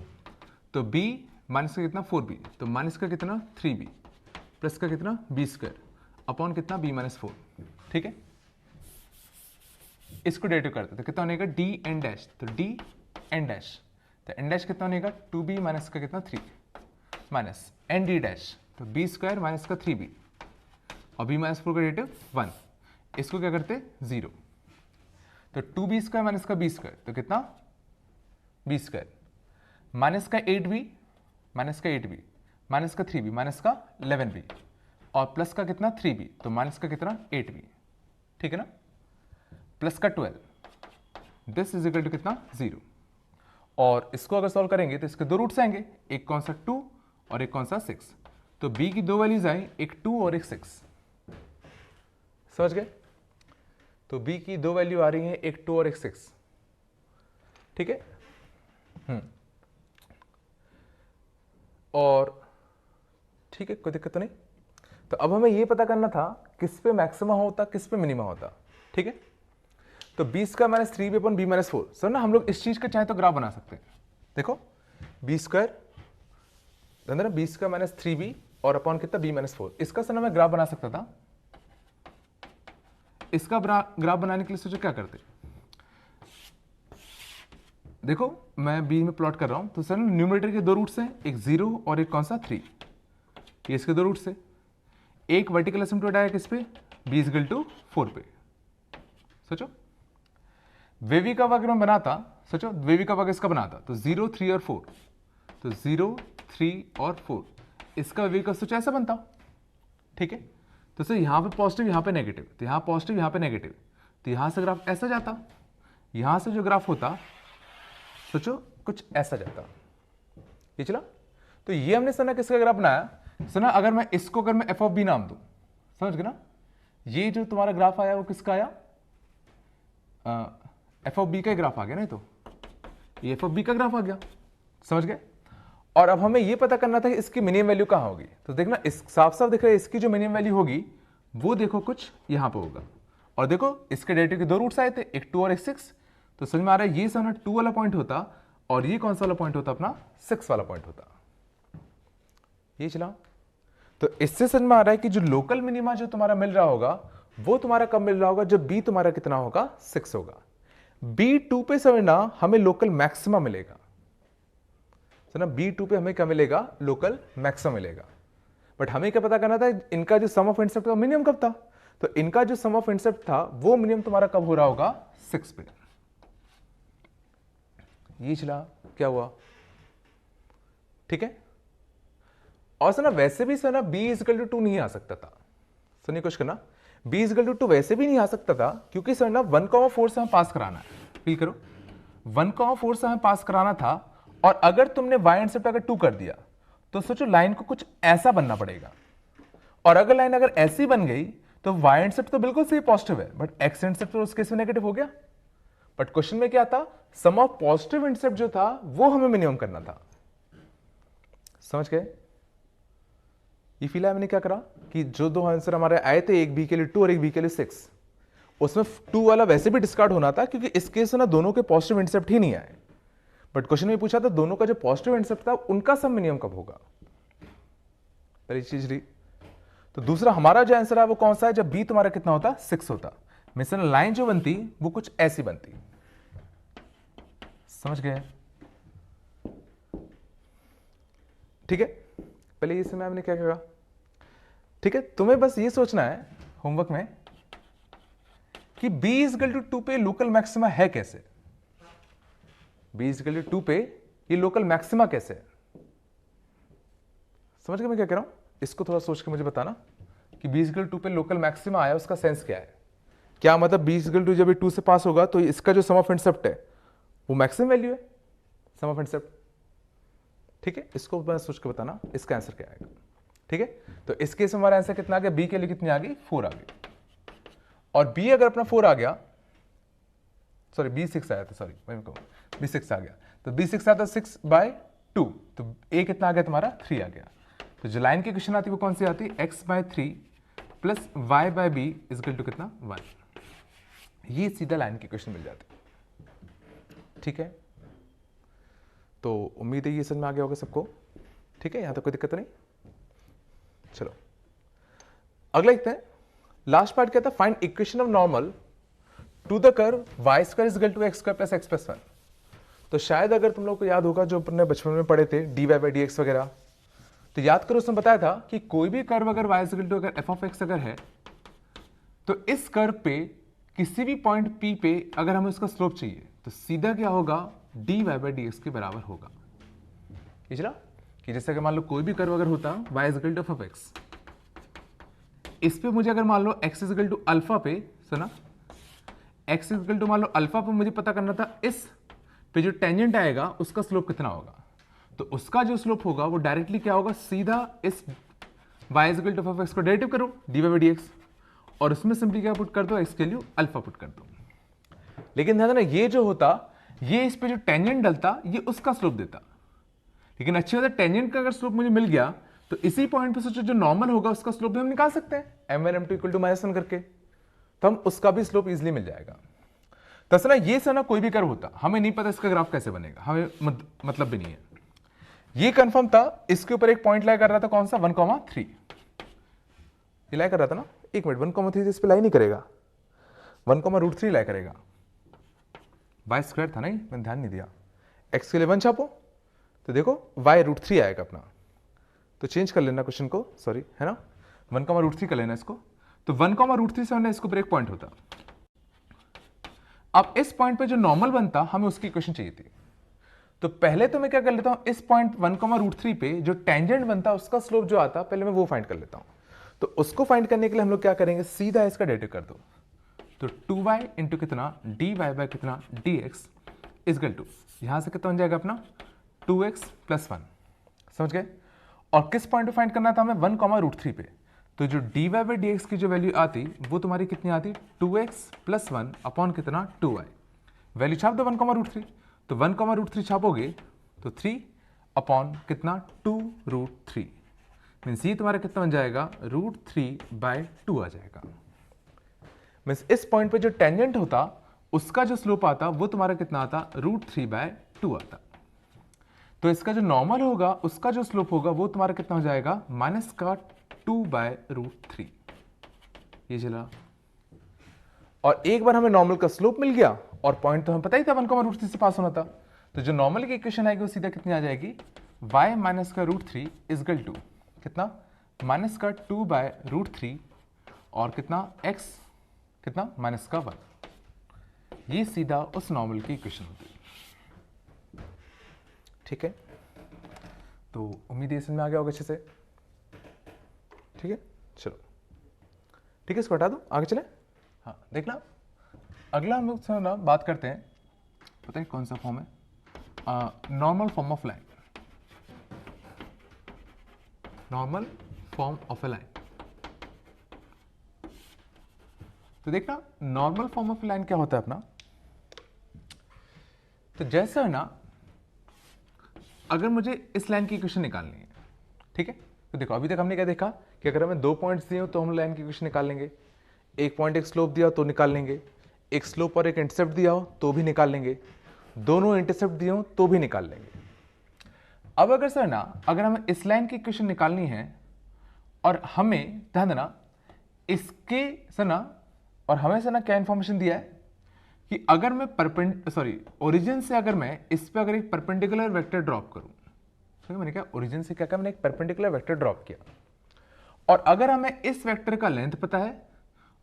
तो b माइनस का कितना 4b, तो माइनस का कितना 3b प्लस का कितना b स्क्वायर अपॉन कितना b माइनस 4। ठीक है, इसको डेरिवेटिव करते तो कितना बनेगा d एन डैश, तो d एन डैश, तो एन डैश कितना बनेगा 2b माइनस का कितना 3 माइनस एन डी डैश, तो b स्क्वायर माइनस का 3b और b माइनस 4 का डेरिवेटिव 1, इसको क्या करते 0। तो 2b स्क्वायर माइनस का b स्क्वायर, तो कितना b स्क्वायर माइनस का 8b माइनस का 8b माइनस का 3b माइनस का 11b और प्लस का कितना 3b, तो माइनस का कितना 8b। ठीक है ना, प्लस का 12, दिस इज इक्वल टू कितना 0। और इसको अगर सॉल्व करेंगे तो इसके दो रूट्स आएंगे, एक कौन सा 2 और एक कौन सा 6। तो b की दो वैल्यूज आई, एक 2 और एक 6। समझ गए? तो b की दो वैल्यू आ रही है, एक 2 और एक 6। ठीक है। और ठीक है, कोई दिक्कत तो नहीं। तो अब हमें ये पता करना था किस पे मैक्सिमा होता किस पे मिनिमा होता। ठीक है, तो b square minus 3b upon b minus 4। Sir ना हम लोग इस चीज का चाहे तो ग्राफ बना सकते हैं। देखो b स्क्वायर ना b स्क्वायर माइनस 3b और अपॉन कितना b माइनस 4, इसका सर ना मैं ग्राफ बना सकता था। इसका ग्राफ बनाने के लिए सोचो क्या करते, देखो मैं b में प्लॉट कर रहा हूं, तो सर न्यूमरेटर के दो रूट्स हैं, एक 0 और एक कौन सा 3, ये इसके दो रूट्स है। एक वर्टिकल असिम्प्टोट आया किस पे, b इक्वल टू 4 पे। सोचो वेवी का वर्ग मैं बनाता, सोचो वेवी का वर्ग इसका बनाता, तो 0 3 और 4, तो 0 3 और 4, इसका वेवी का सोचो ऐसा बनता। ठीक है, तो सर यहां पे पॉजिटिव यहां पे नेगेटिव, तो यहां पॉजिटिव यहां पे नेगेटिव, तो यहां से ग्राफ ऐसा जाता, यहां से जो ग्राफ होता सोचो कुछ ऐसा जाता। ये चला, तो ये हमने सना किसका ग्राफ बनाया। सना अगर मैं इसको अगर मैं एफ ऑफ बी नाम दूं, समझ गए ना, ये जो तुम्हारा ग्राफ आया वो किसका आया, एफ ऑफ बी का ग्राफ आ गया ना, तो ये एफ ऑफ बी का ग्राफ आ गया। समझ गए? और अब हमें ये पता करना था कि इसकी मिनिमम वैल्यू कहां होगी। तो देखना इस साफ साफ दिख रहा है, इसकी जो मिनिमम वैल्यू होगी वो देखो कुछ यहां पे होगा। और देखो इसके डेरिवेटिव के दो रूट्स आए थे, एक 2 और एक 6, तो समझ में आ रहा है ये सारा 2 वाला पॉइंट होता और ये कौन सा वाला पॉइंट होता, अपना 6 वाला पॉइंट होता। ये चला, तो इससे समझ में आ रहा है कि जो लोकल मिनिमा जो तुम्हारा मिल रहा होगा वो तुम्हारा कब मिल रहा होगा, जब b तुम्हारा कितना होगा 6 होगा। b2 पे समझना हमें लोकल मैक्सिमा मिलेगा। समझना b2 पे हमें क्या मिलेगा, लोकल मैक्सिमा मिलेगा। बट हमें क्या पता करना था, इनका जो सम ऑफ इंटरसेप्ट था मिनिमम कब था। तो इनका जो सम ऑफ इंटरसेप्ट था वो मिनिमम तुम्हारा कब हो रहा होगा, 6 पे। ये चला, क्या हुआ। ठीक है, और सर ना वैसे भी सर ना b इक्वल टू 2 नहीं आ सकता था। सुनिए कुछ करना, b इक्वल टू 2 वैसे भी नहीं आ सकता था, क्योंकि सर ना 1,4 से हमें पास कराना है। फील करो 1,4 से हमें पास कराना था, और अगर तुमने y इंटरसेप्ट अगर 2 कर दिया तो सोचो लाइन को कुछ ऐसा बनना पड़ेगा। और अगर लाइन अगर ऐसी बन गई तो y इंटरसेप्ट तो बिल्कुल सही पॉजिटिव है, बट x इंटरसेप्ट तो उस केस में नेगेटिव हो गया। बट क्वेश्चन में क्या था, सम ऑफ पॉजिटिव इंटरसेप्ट जो था वो हमें मिनिमम करना था। समझ गए? ये फिलहाल मैंने क्या करा कि जो दो आंसर हमारे आए थे, एक बी के लिए 2 और एक बी के लिए 6, उसमें 2 वाला वैसे भी डिस्कार्ड होना था क्योंकि इस केस में ना दोनों के पॉजिटिव इंटरसेप्ट ही नहीं आए। बट क्वेश्चन में पूछा था दोनों का जो पॉजिटिव इंटरसेप्ट था उनका सम मिनिमम कब होगा, पहली चीज रही। तो दूसरा हमारा जो आंसर है वो कौन सा है, जब बी तुम्हारा कितना होता, 6 होता। मिसल लाइन जो बनती वो कुछ ऐसी बनती। समझ गए? ठीक है, पहले इस समय हमने क्या कहा, ठीक है, तुम्हें बस ये सोचना है होमवर्क में कि b इजकल टू 2 पे लोकल मैक्सिमा है कैसे। b इजकल टू 2 पे ये लोकल मैक्सिमा कैसे है। समझ गए मैं क्या कह रहा हूं? इसको थोड़ा सोच के मुझे बताना कि b इजकल टू पे लोकल मैक्सिमा आया, उसका सेंस क्या है। क्या मतलब b इजकल टू जब ये 2 से पास होगा तो इसका जो सम ऑफ इंटरसेप्ट है वो मैक्सिमम वैल्यू है, सम ऑफ इंटरसेप्ट। ठीक है, इसको मैं सोच के बताना इसका आंसर क्या आएगा। ठीक है, तो इस केस में हमारा आंसर कितना आ गया, बी के लिए कितनी आ गई, 4 आ गई। और बी अगर अपना 4 आ गया, सॉरी बी 6 आया था, सॉरी मैं कहूँ बी 6 आ गया, तो बी 6 आया था 6/2, तो ए कितना आ गया तुम्हारा, 3 आ गया। तो जो लाइन की क्वेश्चन आती है वो कौन सी आती है, x/3 plus y/b is equal to कितना, 1। ये सीधा लाइन की क्वेश्चन मिल जाती है। ठीक है, तो उम्मीद है ये समझ में आ गया होगा सबको। ठीक है, यहां तक कोई दिक्कत नहीं। चलो अगला लिखते हैं। लास्ट पार्ट क्या था, find equation of normal to the curve y square is equal to x square plus x plus 1। तो शायद अगर तुम लोग को याद होगा जो अपने बचपन में पढ़े थे dy/dx वगैरह, तो याद करो उसमें बताया था कि कोई भी कर्व अगर y इज इक्वल टू अगर f ऑफ x अगर है, तो इस कर्व पे किसी भी पॉइंट p पे अगर हमें उसका स्लोप चाहिए तो सीधा क्या होगा, dy/dx के बराबर होगा। ये चला कि जैसे अगर मान लो कोई भी कर्व अगर होता y is equal to f of x, इस पे मुझे अगर मान लो x is equal to alpha पे, सुना, x इज इक्वल टू मान लो अल्फा पे मुझे पता करना था इस पे जो टेंजेंट आएगा उसका स्लोप कितना होगा। तो उसका जो स्लोप होगा वो डायरेक्टली क्या होगा, सीधा इस y is equal to f of x को डेरिवेटिव करो dy/dx, और उसमें सिंपली क्या पुट कर दो, x के लिए अल्फा पुट कर दो। लेकिन ध्यान देना ये जो होता, ये इस पे जो टेंजेंट डलता ये उसका स्लोप देता। लेकिन अच्छी बात है, टेंजेंट का अगर स्लोप मुझे मिल गया तो इसी पॉइंट पे सोचो जो नॉर्मल होगा उसका स्लोप भी हम निकाल सकते हैं m1 m2 इक्वल टू -1 करके, तो हम उसका भी स्लोप इजीली मिल जाएगा। तो असल ये से ना कोई भी कर्व होता, हमें नहीं पता इसका ग्राफ कैसे बनेगा, हमें मतलब भी नहीं है। ये कंफर्म था, इसके ऊपर एक पॉइंट लाई कर रहा था, कौन सा, 1,3। ये लाई कर रहा था ना, एक मिनट, 1,3 इस पे लाई नहीं करेगा, 1,√3 लाई करेगा। y स्क्वायर था नहीं, मैंने ध्यान नहीं दिया। x के लिए 1 छापो तो देखो y√3 आएगा अपना, तो चेंज कर लेना क्वेश्चन को, सॉरी है ना, 1,√3 कर लेना इसको। तो 1,√3 से हमने इसको ब्रेक पॉइंट होता। अब इस पॉइंट पे जो नॉर्मल बनता हमें उसकी इक्वेशन चाहिए थी। तो पहले तो मैं क्या कर लेता हूं, इस पॉइंट 1,√3 पे जो टेंजेंट बनता उसका स्लोप जो आता पहले मैं वो फाइंड कर लेता हूं। तो उसको फाइंड करने के लिए हम लोग क्या करेंगे, सीधा इसका डेरिवेटिव कर दो। तो 2y इंटू कितना, dy बाय कितना dx इजकल टू, यहां से कितना बन जाएगा अपना 2x प्लस 1। समझ गए? और किस पॉइंट पे फाइंड करना था हमें, 1,√3 पे। तो जो dy बाय dx की जो वैल्यू आती वो तुम्हारी कितनी आती, 2x प्लस 1 अपॉन कितना 2y। वैल्यू छाप दो 1,√3, तो 1,√3 छापोगे तो 3 अपॉन कितना 2√3, मीन्स ये तुम्हारा कितना बन जाएगा, √3/2 आ जाएगा। मीन्स इस पॉइंट पे जो टेंजेंट होता उसका जो स्लोप आता वो तुम्हारा कितना आता, √3/2 आता। तो इसका जो नॉर्मल होगा उसका जो स्लोप होगा वो तुम्हारा कितना हो जाएगा, -2/√3। ये चला, और एक बार हमें नॉर्मल का स्लोप मिल गया और पॉइंट तो हमें पता ही था 1,√3 से पास होना था। तो जो नॉर्मल की इक्वेशन आएगी वो सीधा कितनी आ जाएगी, y माइनस का √3 इजकल टू कितना, माइनस का 2/√3 और कितना x कितना माइनस का 1। ये सीधा उस नॉर्मल की इक्वेशन होती है। ठीक है, तो उम्मीद है समझ में आ गया होगा अच्छे से। ठीक है, चलो ठीक है, इसको हटा दो, आगे चले। हाँ देखना, अगला हम लोग ना बात करते हैं, पता है कौन सा फॉर्म है, normal form of line. Normal form of A line. तो देखना नॉर्मल फॉर्म ऑफ लाइन क्या होता है अपना, तो जैसा है ना, अगर मुझे इस लाइन की इक्वेशन निकालनी है, ठीक है, तो देखो अभी तक हमने क्या देखा कि अगर हमें 2 पॉइंट्स दिए हो तो हम लाइन की इक्वेशन निकाल लेंगे, एक पॉइंट एक स्लोप दिया हो तो निकाल लेंगे, एक स्लोप और एक इंटरसेप्ट दिया हो तो भी निकाल लेंगे, दोनों इंटरसेप्ट दिए हो तो भी निकाल लेंगे। अब अगर सर ना, अगर हमें इस लाइन की इक्वेशन निकालनी है और हमें ध्यान देना इसके सर ना, और हमें सर ना क्या इंफॉर्मेशन दिया है कि अगर मैं ओरिजिन से अगर मैं इस पे अगर एक परपेंडिकुलर वेक्टर ड्रॉप करूं, तो मैंने क्या ओरिजिन से क्या मैंने एक परपेंडिकुलर वेक्टर ड्रॉप किया, और अगर हमें इस वेक्टर का लेंथ पता है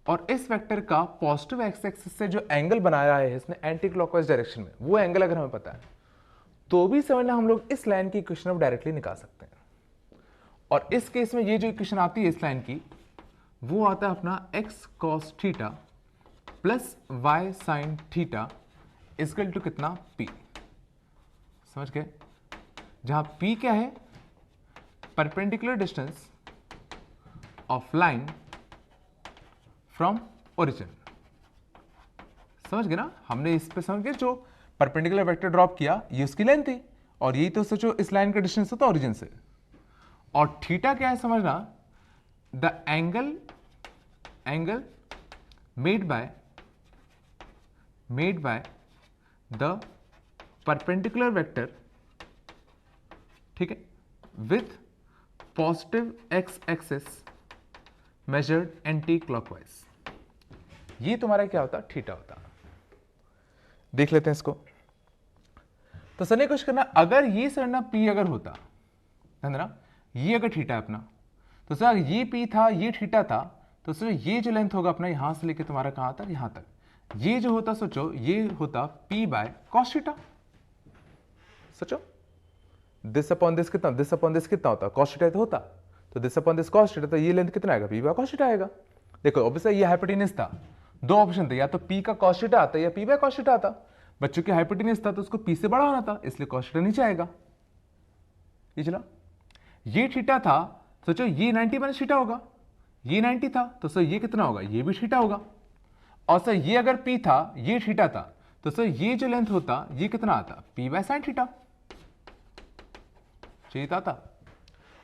और इस वेक्टर का पॉजिटिव एक्स एक्सिस से जो एंगल बनाया है इसने एंटी क्लॉकवाइज डायरेक्शन में, वो एंगल अगर हमें पता है तो भी समझना हम लोग इस लाइन की इक्वेशन अब डायरेक्टली निकाल सकते हैं। और इस केस में ये जो इक्वेशन आती है इस लाइन की, वो आता है अपना x cos theta plus y sin theta equal to कितना p, समझ गए, जहां p क्या है, perpendicular distance of line from origin, समझ गए ना, हमने इस पे समझ गए जो परपेंडिकुलर वेक्टर ड्रॉप किया ये उसकी लेंथ थी, और यही तो सोचो इस लाइन का डिस्टेंस होता ओरिजिन से, और थीटा क्या है समझना, the angle made by the perpendicular vector, ठीक है, with positive x axis measured anti clockwise, ये तुम्हारा क्या होता, थीटा होता। देख लेते हैं इसको। तो सर ने कुछ करना, अगर ये सर ना पी अगर होता, ध्यान देना ये अगर थीटा है अपना, तो सर ये पी था ये थीटा था, तो सर ये जो लेंथ होगा अपना यहां से लेके तुम्हारा कहां तक, यहां तक, ये जो होता सोचो ये होता पी बाय कॉस थीटा, सोचो दिस अपॉन दिस कितना, दिस अपॉन दिस कितना होता, कॉस थीटा तो होता, तो this upon this cos theta, तो ये लेंथ कितना आएगा, पी बाय कॉस थीटा आएगा। देखो ऑब्वियसली ये हाइपोटेनस था, दो ऑप्शन थे, या तो पी का कॉस थीटा आता या पी बाय कॉस थीटा आता, बच्चों की हाइपोटेनस था तो उसको पी से बड़ा होना था, इसलिए कॉस थीटा नीचे आएगा। ये चला, ये थीटा था, सोचो ये 90 माइनस थीटा होगा, ये 90 था तो सर ये कितना होगा, ये भी थीटा होगा, और सर ये अगर पी था ये थीटा था तो सर ये जो लेंथ होता ये कितना आता, पी बाय साइन थीटा, चाहिए था।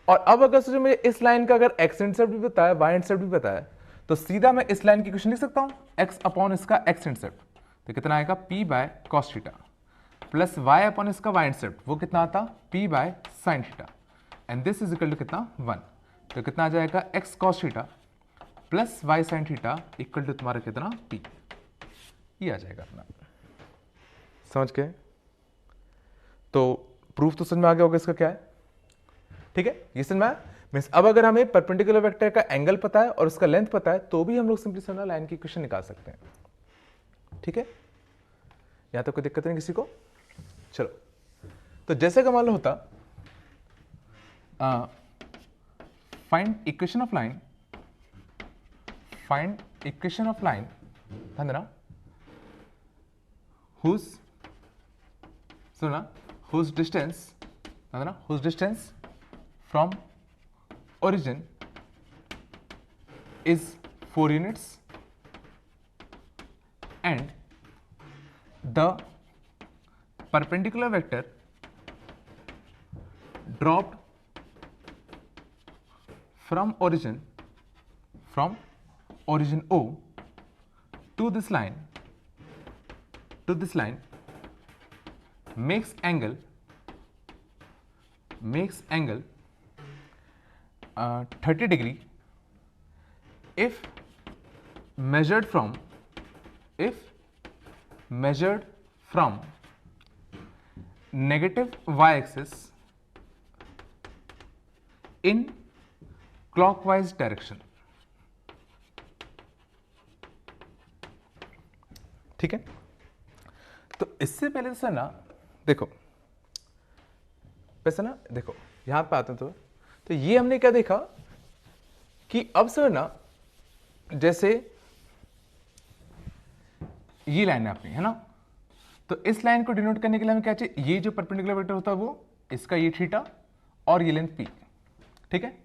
और अब अगर सोचो मुझे इस लाइन का अगर एक्स इंटरसेप्ट भी पता है वाई इंटरसेप्ट भी पता है, तो सीधा मैं इस लाइन की इक्वेशन लिख सकता हूं, एक्स अपॉन इसका एक्स इंटरसेप्ट, तो कितना आएगा p by cos theta, plus y upon इसका वाई इंटरसेप्ट, वो कितना आता p by sine theta, and this is equal to कितना 1, तो कितना आ जाएगा x cos theta plus y sine theta equal to तुम्हारा कितना पी, ये आ जाएगा अपना, समझ गए। तो प्रूफ तो समझ में आ गया होगा इसका क्या है, ठीक है, ये समझ में आया। मींस अब अगर हमें परपेंडिकुलर वेक्टर का एंगल पता है और उसका लेंथ पता है तो भी हम लोग सिंपली समझना लाइन की इक्वेशन निकाल सकते हैं, ठीक है, यहां तक कोई दिक्कत नहीं किसी को। चलो, तो जैसे का मान लो होता फाइंड इक्वेशन ऑफ लाइन, ध्यान देना, whose distance from origin is 4 units and the perpendicular vector dropped from origin O to this line makes angle 30 degree if measured from negative y-axis in clockwise direction, ठीक है। तो इससे पहले sir ना देखो, वैसे ना देखो यहां पे आते हैं तो ये हमने क्या देखा कि अब सर ना जैसे ये लाइन है अपनी, है ना, तो इस लाइन को डिनोट करने के लिए हमें क्या चाहिए, ये जो परपेंडिकुलर वेक्टर होता है वो इसका ये थीटा और ये लेंथ पी, ठीक है।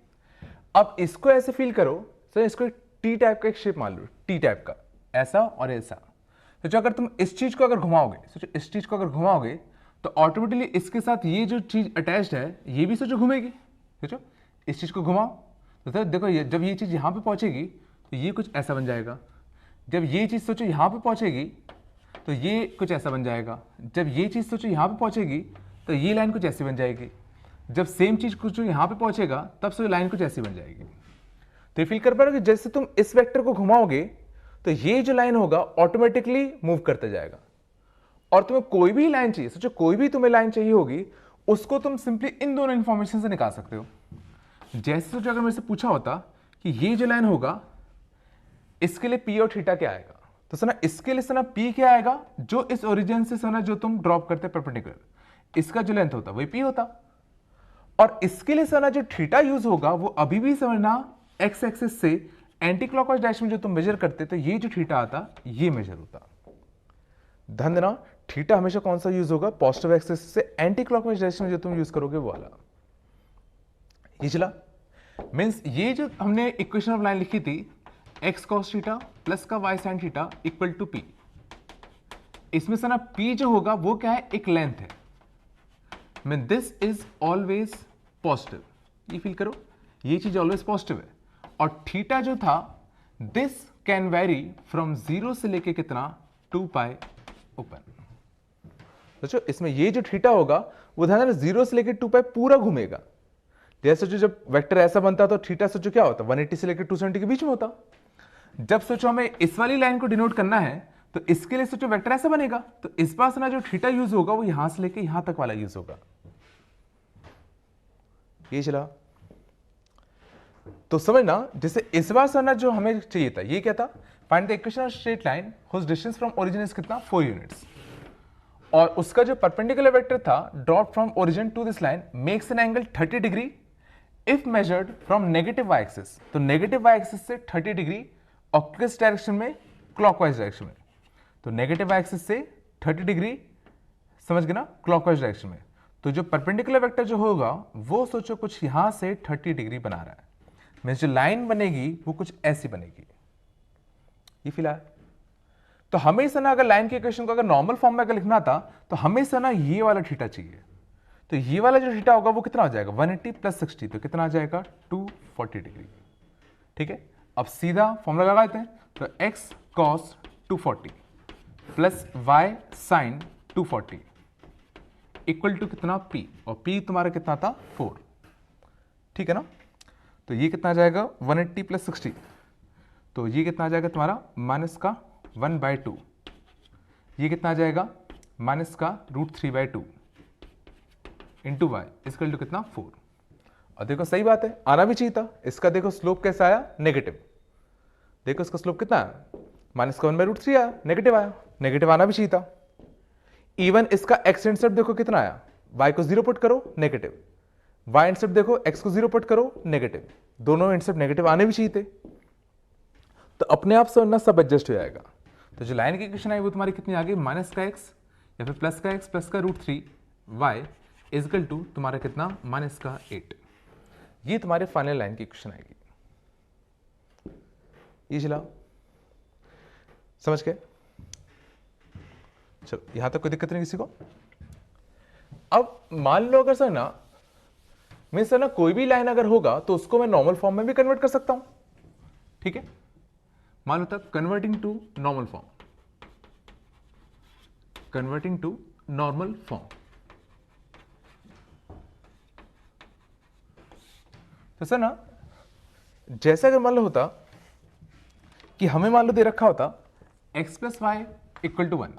अब इसको ऐसे फील करो सर, इसको टी टाइप का एक शेप मान लो, टी टाइप का, ऐसा और ऐसा, सोचो अगर तुम इस चीज को अगर घुमाओगे, सोचो इस चीज को अगर घुमाओगे तो ऑटोमेटिकली इसके साथ ये जो चीज अटैच्ड है ये भी सोचो घूमेगी। सोचो इस चीज को घुमाओ तो देखो जब ये चीज यहाँ पे पहुंचेगी तो ये कुछ ऐसा बन जाएगा। जब ये चीज सोचो यहाँ पे पहुंचेगी तो ये कुछ ऐसा बन जाएगा। जब ये चीज सोचो यहाँ पे पहुंचेगी तो ये लाइन कुछ ऐसी बन जाएगी। जब सेम चीज कुछ यहाँ पे पहुंचेगा तब सोचो लाइन कुछ ऐसी बन जाएगी। तो फील कर पा रहे हो कि जैसे तुम इस वेक्टर को घुमाओगे तो ये जो लाइन होगा ऑटोमेटिकली मूव करता जाएगा। और तुम्हें कोई भी लाइन चाहिए, सोचो कोई भी तुम्हें लाइन चाहिए होगी, उसको तुम सिंपली इन दोनों इंफॉर्मेशन से निकाल सकते हो। जैसे सोचो अगर मेरे से पूछा होता कि ये जो लाइन होगा इसके लिए पी और थीटा क्या आएगा, तो सना इसके लिए सना पी क्या आएगा, जो इस ओरिजिन से सना जो तुम ड्रॉप करते परपेंडिकुलर, इसका जो लेंथ होता वही पी होता। और इसके लिए सना जो थीटा यूज होगा वो अभी भी समझना एक्स एक्सिस से एंटी क्लॉकवाइज डायरेक्शन में जो तुम मेजर करते तो ये जो थीटा आता ये मेजर होता। ध्यान देना थीटा हमेशा कौन सा यूज होगा, पॉजिटिव एक्सिस से एंटी क्लॉकवाइज डायरेक्शन में जो तुम यूज करोगे वो वाला। ये चला मींस ये जो हमने इक्वेशन ऑफ लाइन लिखी थी x cos थीटा प्लस का y sin theta equal to p, इसमें से ना p जो होगा वो क्या है, एक लेंथ है। Mean this is always positive. ये फील करो ये चीज ऑलवेज पॉजिटिव है। और थीटा जो था दिस कैन वेरी फ्रॉम 0 से लेके कितना 2 पाई ओपन। सोचो इसमें ये जो थीटा होगा वो ध्यान 0 से लेके 2 पाई पूरा घूमेगा। जैसे सोचो जब वेक्टर ऐसा बनता तो थीटा सोचो क्या होता 180 से लेकर 270 के बीच में होता। जब सोचो हमें इस वाली लाइन को डिनोट करना है तो इसके लिए सोचो वेक्टर ऐसा बनेगा, तो इस पास ना जो थीटा यूज होगा वो यहां से लेके यहां तक वाला यूज होगा। ये चला तो समझना जैसे इस बार से ना जो हमें चाहिए था ये क्या था, find the equation of straight line whose distance from origin is कितना 4 यूनिट्स, और उसका जो परपेंडिकुलर वेक्टर था drop from origin to this line makes an angle 30 degree if measured from negative y axis. तो नेगेटिव वाई एक्सिस से 30 degree और किस direction में, क्लॉकवाइज डायरेक्शन में। तो नेगेटिव वाई एक्सिस से 30 डिग्री समझ गए ना, क्लॉकवाइज डायरेक्शन में। तो जो परपेंडिकुलर वेक्टर जो होगा वो सोचो कुछ यहां से 30 डिग्री बना रहा है। मीन्स जो लाइन बनेगी वो कुछ ऐसी बनेगी। ये फिलहाल तो हमेशा ना अगर लाइन के इक्वेशन को अगर नॉर्मल फॉर्म में अगर लिखना था तो हमेशा ना ये वाला थीटा चाहिए। तो ये वाला जो थीटा होगा वो कितना हो जाएगा 180 प्लस 60, तो कितना आ जाएगा 240 डिग्री। ठीक है, अब सीधा फॉर्मूला लगा देते हैं। तो x cos 240 plus y sin 240 equal to कितना p, और p तुम्हारा कितना था 4। ठीक है ना, तो ये कितना आ जाएगा 180 प्लस 60, तो ये कितना आ जाएगा तुम्हारा माइनस का 1/2, ये कितना आ जाएगा माइनस का √3/2 इंटू वाई इसकल टू कितना 4। और देखो सही बात है, आना भी चाहिए था। इसका देखो स्लोप कैसा आया नेगेटिव, देखो इसका स्लोप कितना आया माइनस का 1/√3 आया, नेगेटिव आया, नेगेटिव आना भी चाहिए था। इवन इसका एक्स इंटरसेप्ट देखो कितना आया, y को 0 पुट करो नेगेटिव, y इंटरसेप्ट देखो x को 0 पुट करो नेगेटिव, दोनों इंटरसेप्ट नेगेटिव आने भी चाहिए थे। तो अपने आप से ना सब एडजस्ट हो जाएगा। तो जो लाइन की इक्वेशन आई वो तुम्हारी कितनी आ गई माइनस का x या फिर प्लस का x प्लस का √3y इजकल टू तुम्हारा कितना माइनस का 8। ये तुम्हारे फाइनल लाइन की इक्वेशन आएगी। ये चला समझ के, चलो यहां तक कोई दिक्कत नहीं किसी को। अब मान लो अगर सर ना मैं सर ना कोई भी लाइन अगर होगा तो उसको मैं नॉर्मल फॉर्म में भी कन्वर्ट कर सकता हूं। ठीक है, मान लो तक converting to normal form, converting to normal form. तो सर ना जैसे अगर मान लो होता कि हमें मान लो दे रखा होता x plus y equal to 1,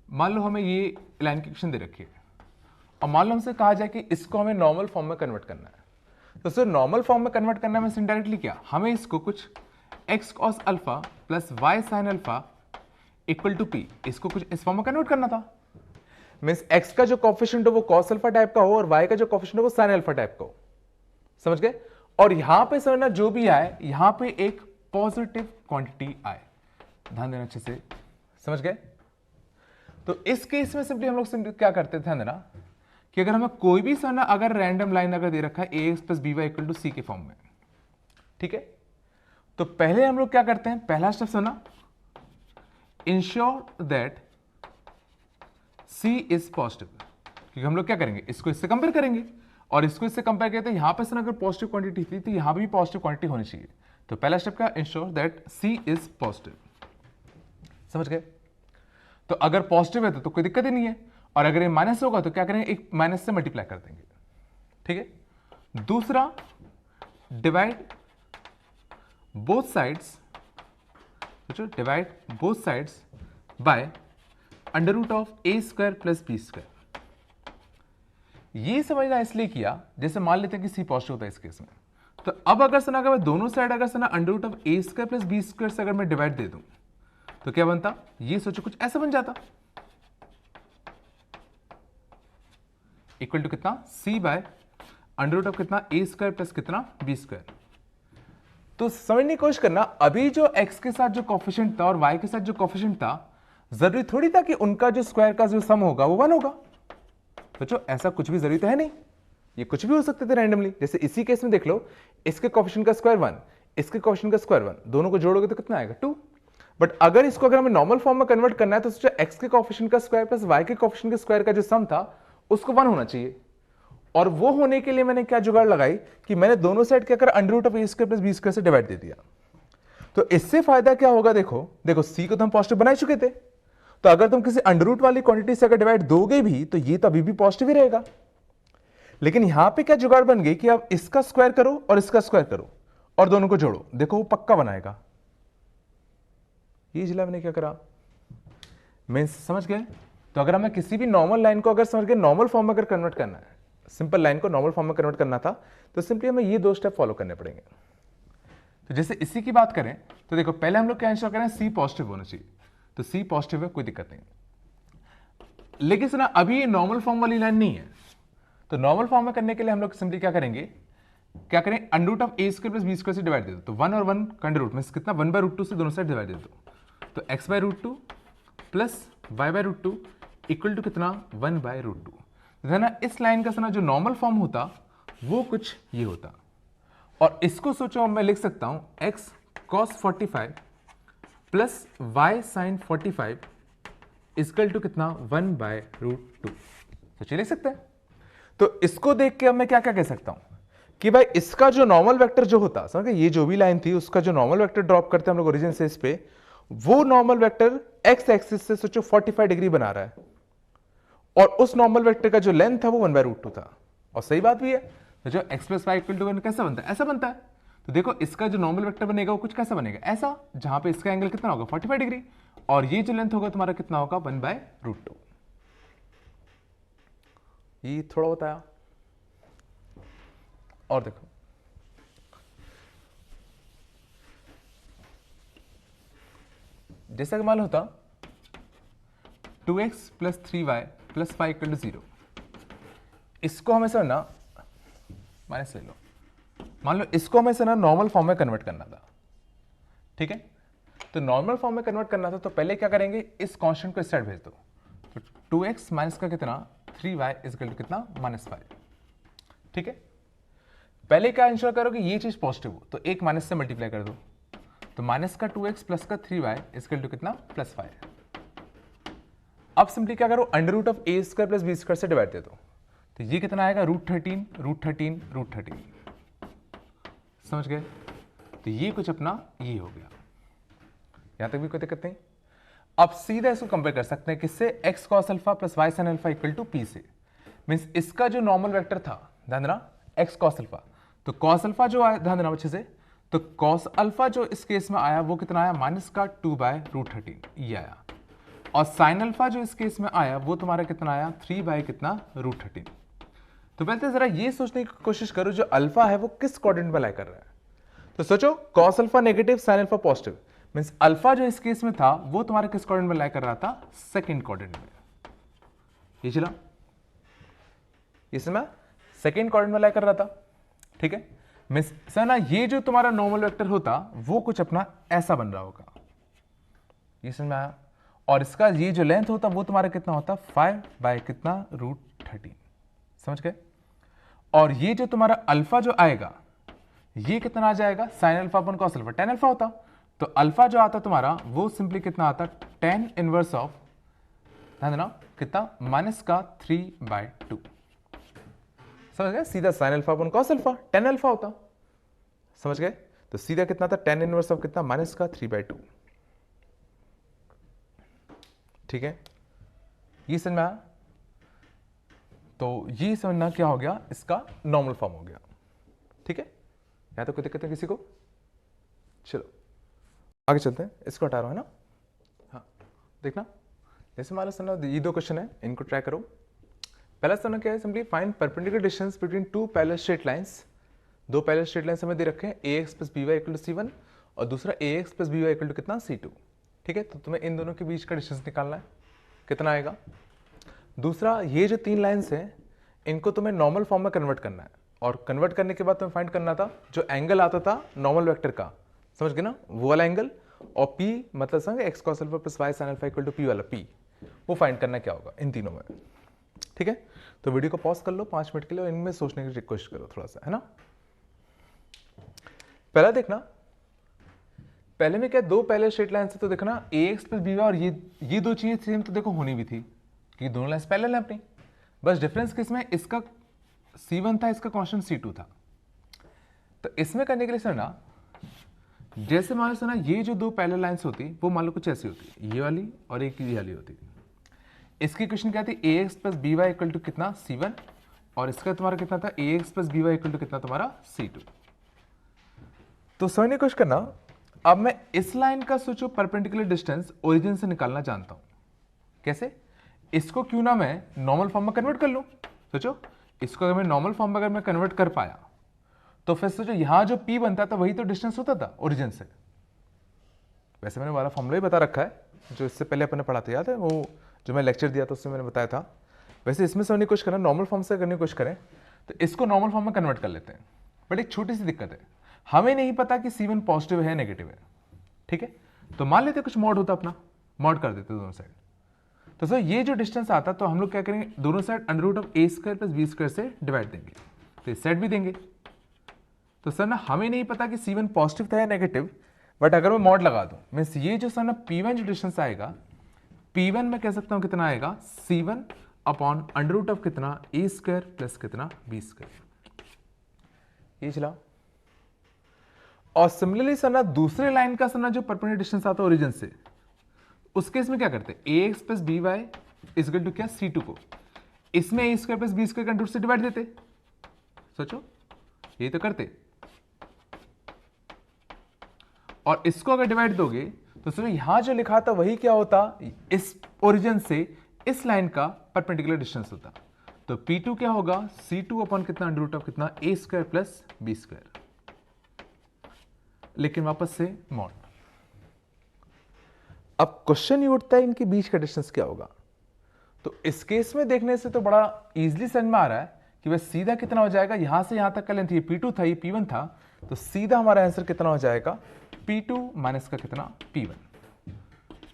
मान लो हमें ये लाइन की इक्वेशन दे रखी है और मान लो हमसे कहा जाए कि इसको हमें नॉर्मल फॉर्म में कन्वर्ट करना है। तो सर नॉर्मल फॉर्म में कन्वर्ट करना है इनडायरेक्टली क्या, हमें इसको कुछ x cos alpha plus y sin alpha equal to p, इसको कुछ इस फॉर्म में कन्वर्ट करना था। मींस x का जो कोएफिशिएंट हो वो cos अल्फा टाइप का हो और y का जो कोएफिशिएंट हो वो sin अल्फा टाइप का हो। समझ गए, और यहां पे समझना जो भी आए यहां पे एक पॉजिटिव क्वांटिटी आए, ध्यान देना अच्छे से, समझ गए। तो इस केस में सिंपली हम लोग क्या करते थे, ध्यान देना कि अगर हमें कोई भी समझना अगर रैंडम लाइन अगर दे रखा है ax plus by equal to c के फॉर्म में, ठीक है, तो पहले हम लोग क्या करते हैं, पहला स्टेप समझना ensure that c is positive, क्योंकि हम लोग क्या करेंगे, इसको इससे कंपेयर करेंगे और इसको इससे कंपेयर करते हैं, यहां पर से अगर पॉजिटिव क्वांटिटी थी तो यहां भी पॉजिटिव क्वांटिटी होनी चाहिए। तो पहला स्टेप का ensure that c is positive, समझ गए। तो अगर पॉजिटिव है तो कोई दिक्कत ही नहीं है, और अगर ये माइनस होगा तो क्या करेंगे, एक माइनस से मल्टीप्लाई कर देंगे, ठीक है। दूसरा, divide both sides, divide both sides by under root of A square plus B square. ये समझना इसलिए किया, जैसे मान लेते हैं कि सी पॉजिटिव होता है इस केस में, तो अब अगर सना अगर मैं दोनों साइड अगर सना under root of A square plus B square से अगर मैं डिवाइड दे दूं तो क्या बनता, ये सोचो कुछ ऐसा बन जाता, इक्वल टू कितना, सी बाय अंडर रूट ऑफ कितना, ए स्क्वायर प्लस कितना, बी स्क्वायर। तो समझने की कोशिश करना, अभी जो x के साथ जो कोफिशिएंट था और y के साथ जो कोफिशिएंट था, जरूरी थोड़ी था कि उनका जो स्क्वायर का जो सम होगा वो 1 होगा। बच्चों ऐसा कुछ भी जरूरी तो है नहीं, ये कुछ भी हो सकते थे रैंडमली। जैसे इसी केस में देख लो, इसके कोफिशिएंट का स्क्वायर 1, इसके कोफिशिएंट का स्क्वायर 1, दोनों को जोड़ोगे तो कितना आएगा, 2। बट अगर इसको अगर हमें नॉर्मल फॉर्म में कन्वर्ट करना है तो सोचो x के कोफिशिएंट का स्क्वायर प्लस y के कोफिशिएंट के स्क्वायर का जो सम था उसको 1 होना चाहिए। और वो होने के लिए मैंने क्या जुगाड़ लगाई कि मैंने दोनों साइड क्या कर under root of A square plus B square से डिवाइड दे दिया। तो इससे फायदा क्या होगा, देखो सी को तो हम पॉजिटिव बना चुके थे, तो अगर तुम किसी अंडर रूट वाली क्वांटिटी से अगर डिवाइड दोगे भी तो ये तो अभी भी पॉजिटिव ही रहेगा। लेकिन यहां पे क्या जुगाड़ बन गई कि अब इसका स्क्वायर करो और इसका स्क्वायर करो और दोनों को जोड़ो, देखो वो पक्का बनाएगा। ये जिला मैंने क्या करा, मैं समझ गए। तो अगर हमें किसी भी नॉर्मल लाइन को अगर समझ गए नॉर्मल फॉर्म में अगर कन्वर्ट करना है, सिंपल लाइन को नॉर्मल फॉर्म में कन्वर्ट करना था, तो सिंपली हमें ये 2 स्टेप फॉलो करने पड़ेंगे। तो जैसे इसी की बात करें तो देखो पहले हम लोग क्या इंश्योर करें, सी पॉजिटिव होना चाहिए, तो सी पॉजिटिव है, कोई दिक्कत नहीं। लेकिन सुना अभी ये नॉर्मल फॉर्म वाली लाइन नहीं है, तो नॉर्मल फॉर्म में करने के लिए हम लोग सिंपली क्या करेंगे, क्या करें, under root of A square plus B square से डिवाइड दे दो। तो 1 और 1 का अंडर रूट में कितना, 1/√2 से दोनों साइड डिवाइड दे दो, तो x/√2 plus y/√2 equal to कितना, 1/√2। है ना, इस लाइन का सना जो नॉर्मल फॉर्म होता वो कुछ ये होता, और इसको सोचो मैं लिख सकता हूं x cos 45 plus y sin 45 equal to कितना, 1/√2। सोचिए लिख सकते हैं। तो इसको देख के अब मैं क्या क्या कह सकता हूं कि भाई इसका जो नॉर्मल वेक्टर जो होता, समझ गए, ये जो भी लाइन थी उसका जो नॉर्मल वेक्टर ड्रॉप करते हैं हम लोग ओरिजिन से इस पे, वो नॉर्मल वेक्टर x एक्सिस से सोचो 45 डिग्री बना रहा है, और उस नॉर्मल वेक्टर का जो लेंथ था वो 1/√2 था। और सही बात भी है, तो जो x plus y equal to 1 कैसा बनता है, ऐसा बनता है। तो देखो इसका जो नॉर्मल वेक्टर बनेगा वो कुछ कैसा बनेगा, ऐसा, जहां पे इसका एंगल कितना होगा, 45 डिग्री, और ये जो लेंथ होगा तुम्हारा कितना होगा, 1/√2। ये थोड़ा बताया। और देखो जैसा कि मान होता 2x plus 3y plus 5 equal to 0, इसको हमें समझना, माइनस ले लो, मान लो इसको हमें से ना नॉर्मल फॉर्म में कन्वर्ट करना था, ठीक है। तो नॉर्मल फॉर्म में कन्वर्ट करना था तो पहले क्या करेंगे, इस कांस्टेंट को इस साइड भेज दो, तो 2x माइनस का कितना, 3y इक्वल टू कितना, -5, ठीक है। पहले क्या इंश्योर करो कि ये चीज पॉजिटिव हो, तो एक माइनस से मल्टीप्लाई कर दो, तो माइनस का 2x प्लस का 3y इक्वल टू कितना, +5। अब सिंपली क्या करो, under root of A square plus B square से डिवाइड दे दो, तो ये कितना आएगा, √13 समझ गए। तो ये कुछ अपना ये हो गया, यहां तक भी कोई दिक्कत नहीं। अब सीधा इसको कंपेयर कर सकते हैं किससे, x cos alpha plus y sin alpha equal to p से। मींस इसका जो नॉर्मल वेक्टर था, ध्यान देना, x cos अल्फा, तो cos अल्फा जो आया, ध्यान देना अच्छे से, तो cos अल्फा जो इस केस में आया वो कितना आया, माइनस का 2/√13 ये आया, और sin अल्फा जो इस केस में आया वो तुम्हारा कितना आया, 3/√13। तो पहले जरा ये सोचने की कोशिश करो जो अल्फा है वो किस क्वाड्रेंट में लाई कर रहा है। तो सोचो cos alpha negative, sin alpha positive, means alpha जो इस केस में था वो तुम्हारा किस क्वाड्रेंट में लाई कर रहा था, सेकंड क्वाड्रेंट में। ये चला, इसमें सेकंड क्वाड्रेंट में लाई कर रहा था, ठीक है। मींस सर ना ये जो तुम्हारा नॉर्मल वेक्टर होता वो कुछ अपना ऐसा बन रहा होगा, ये समझ में आया। और इसका ये जो लेंथ होता वो तुम्हारा कितना होता, 5/√13, समझ गए। और ये जो तुम्हारा अल्फा जो आएगा ये कितना आ जाएगा, sin अल्फा अपन cos अल्फा, tan अल्फा होता, तो तो अल्फा जो आता तुम्हारा वो सिंपली कितना आता, tan इनवर्स ऑफ, ध्यान देना कितना, -3/2। समझ गए, सीधा साइन अल्फा अपन कॉस अल्फा, tan अल्फा होता, समझ गए। तो सीधा कितना था, tan इनवर्स ऑफ कितना, -3/2। ठीक है, ये समझ में आया। तो ये समझना क्या हो गया, इसका नॉर्मल फॉर्म हो गया। ठीक है, या तो कोई दिक्कत है किसी को? चलो आगे चलते हैं, इसको हटा रहा हूं, है ना। हाँ देखना, जैसे हमारा सना ये 2 क्वेश्चन है, इनको ट्राई करो। पहला सना क्या है, simply find perpendicular distance between 2 parallel straight lines. 2 parallel straight lines हमें दे रखे हैं, ax + by = c1 और दूसरा ax + by = कितना, c2। ठीक है, तो तुम्हें इन दोनों के बीच का डिस्टेंस निकालना है, कितना आएगा। दूसरा, ये जो 3 लाइन्स हैं इनको तुम्हें नॉर्मल फॉर्म में कन्वर्ट करना है, और कन्वर्ट करने के बाद तुम्हें फाइंड करना था जो एंगल आता था नॉर्मल वेक्टर का, समझ गए ना, वो वाला एंगल, और p मतलब समझ x cos alpha + y sin alpha = p वाला p, वो फाइंड करना क्या होगा इन तीनों में। ठीक है, तो वीडियो को पॉज कर लो 5 मिनट के लिए और इनमें सोचने की कोशिश करो थोड़ा सा, है ना। पहला देखना, पहले में क्या, 2 पैरेलल स्ट्रेट लाइन से, तो देखना ax + by और ये 2 चीजें सेम तो देखो होनी भी थी, कि दोनों लाइन्स पैरेलल है अपनी, बस डिफरेंस किसमें, इसका c1 था, इसका कांस्टेंट c2 था। तो इसमें करने के लिए सुना, जैसे मान लो सुना ये जो 2 पैरेलल लाइन्स होती वो मान लो कुछ ऐसी होती, ये वाली और एक ये वाली होती। इसकी क्वेश्चन क्या थी, ax + by = कितना, c1, और इसका तुम्हारा कितना था, ax + by = कितना तुम्हारा, c2। तो समझने की कोशिश करना, अब मैं इस लाइन का सोचो परपेंडिकुलर डिस्टेंस ओरिजिन से निकालना जानता हूं, कैसे, इसको क्यों ना मैं नॉर्मल फॉर्म में कन्वर्ट कर लूं। सोचो, इसको अगर मैं नॉर्मल फॉर्म में अगर मैं कन्वर्ट कर पाया तो फिर सोचो यहां जो p बनता था वही तो डिस्टेंस होता था ओरिजिन से। वैसे मैंने वाला फॉर्मूला ही बता रखा है जो इससे पहले अपने पढ़ा था, याद है वो जो मैं लेक्चर दिया था उसमें मैंने बताया था। वैसे इसमें समझने की कोशिश करना, नॉर्मल फॉर्म से करने की कोशिश करें तो इसको नॉर्मल फॉर्म में कन्वर्ट कर लेते हैं, बट एक छोटी सी दिक्कत है, हमें नहीं पता कि c1 पॉजिटिव है नेगेटिव है। ठीक है, तो मान लेते कुछ मॉड होता, अपना मॉड कर देते दोनों साइड। तो सर ये जो डिस्टेंस आता तो हम लोग क्या करेंगे, दोनों साइड √a² + b² से डिवाइड देंगे, तो इस साइड भी देंगे। तो सर ना हमें नहीं पता कि c1 पॉजिटिव था या नेगेटिव, बट अगर मैं मॉड लगा दूं, मीन्स ये जो सर ना p1 जो डिस्टेंस आएगा, p1 मैं कह सकता हूं कितना आएगा, c1 अपॉन √ कितना, a² + कितना, b²। ये चला। और सिमिलरली सर ना दूसरे लाइन का सर ना जो परपेंडिकुलर डिस्टेंस आता है ओरिजिन से, उस केस में क्या करते, ax + by = क्या, c2 को इसमें a² + b² के रूट से डिवाइड देते। सोचो ये तो करते, और इसको अगर डिवाइड दोगे तो सोचो यहां जो लिखा था वही क्या होता, इस ओरिजिन से इस लाइन का परपेंडिकुलर डिस्टेंस होता। तो p2 क्या होगा, c2 अपॉन कितना, √ कितना, a² + b²। लेकिन वापस से मॉड। अब क्वेश्चन ये उठता है इनके बीच का डिस्टेंस क्या होगा। तो इस केस में देखने से तो बड़ा इजीली समझ में आ रहा है कि वह सीधा कितना हो जाएगा, यहां से यहां तक का लेंथ ये p2 था, ये p1 था, तो सीधा हमारा आंसर कितना हो जाएगा, p2 माइनस का कितना, p1।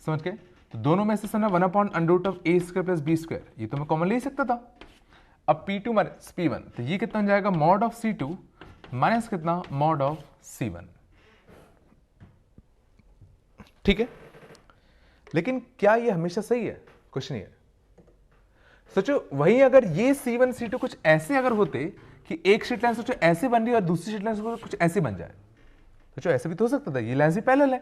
समझ गए। तो दोनों में से सर ना 1/√a² + b², ये तो मैं कॉमन ले ही सकता था। अब p2 माइनस p1, तो ये कितना हो जाएगा, मॉड ऑफ c2 माइनस कितना, मॉड ऑफ c1। ठीक है, लेकिन क्या ये हमेशा सही है, क्वेश्चन ये। सोचो वही अगर ये c1 c2 कुछ ऐसे अगर होते कि एक स्ट्रेट लाइन सोचो ऐसे बन रही है और दूसरी स्ट्रेट लाइन कुछ ऐसे बन जाए, सोचो ऐसे भी तो हो सकता था, ये लाइन से पैरेलल है,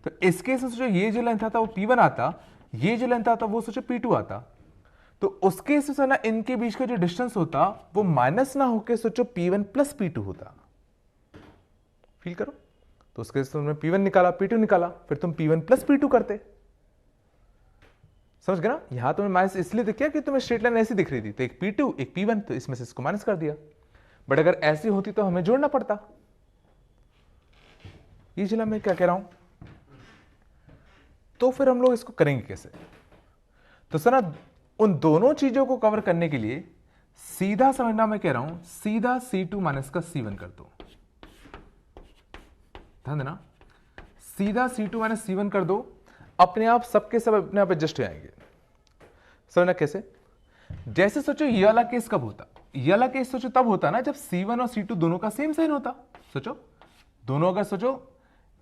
तो इस केस में सोचो ये जो लेंथ आता वो p1 आता, ये जो लेंथ आता वो सोचो p2 आता, तो उस केस में ना इनके बीच का जो डिस्टेंस होता वो माइनस ना होके सोचो p1 + p2 होता। फील करो, तो उस केस में p1 निकाला, p2 निकाला, फिर तुम p1 + p2 करते। समझ गए ना, यहां तुम्हें माइनस इसलिए दिख गया कि तुम्हें स्ट्रेट लाइन ऐसी दिख रही थी, तो एक p2 एक p1, तो इसमें से इसको माइनस कर दिया। बट अगर ऐसी होती तो हमें जोड़ना पड़ता। ये चला मैं क्या कह रहा हूं, तो फिर हम लोग इसको करेंगे कैसे। तो सर ना उन दोनों चीजों को कवर करने के लिए सीधा समझना, मैं कह रहा हूं सीधा c2 माइनस का c1 कर दो। ध्यान देना, सीधा c2 माइनस c1 कर दो, अपने आप सबके सब अपने आप एडजस्ट हो जाएंगे। समझना कैसे, जैसे सोचो ये वाला केस कब होता, ये वाला केस सोचो तब होता ना जब c1 और c2 दोनों का सेम साइन होता। सोचो दोनों अगर सोचो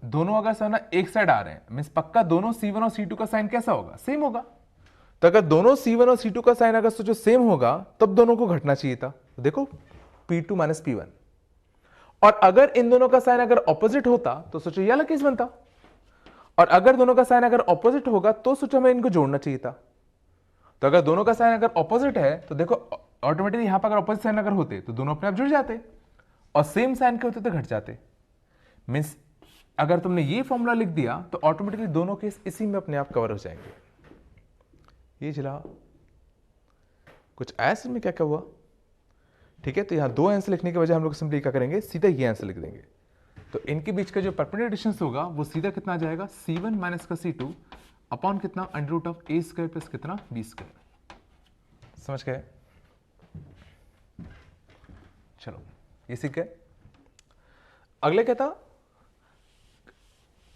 दोनों अगर सर ना एक साइड आ रहे हैं, मीन्स पक्का दोनों C1 और C2 का साइन कैसा होगा, सेम होगा। तो अगर दोनों C1 और C2 का साइन अगर सोचो सेम होगा तब दोनों को घटना चाहिए था। तो देखो P2 माइनस P1। और अगर इन दोनों का साइन अगर ऑपोजिट होता तो सोचो ये अलग केस बनता। और अगर दोनों का साइन अगर ऑपोजिट होगा तो सोचो हमें इनको जोड़ना चाहिए था। तो अगर दोनों का साइन अगर ऑपोजिट है तो देखो ऑटोमेटिकली यहां पर अगर ऑपोजिट साइन अगर होते तो दोनों अपने आप जुड़ जाते, और सेम साइन के होते तो घट जाते। मीन्स अगर तुमने ये फॉर्मूला लिख दिया तो ऑटोमेटिकली दोनों केस इसी में अपने आप कवर हो जाएंगे। ये चला कुछ ऐसे में क्या क्या हुआ, ठीक है। तो यहां दो आंसर लिखने के बजाय हम लोग सिंपली क्या करेंगे, सीधा ये आंसर लिख देंगे। तो इनके बीच का जो परपेंडिकुलर डिस्टेंस होगा वो सीधा कितना आ जाएगा, C1 माइनस का C2 अपॉन कितना under root of A square plus कितना B स्क्वायर। समझ गए? चलो ये सीख गए। अगले क्या था,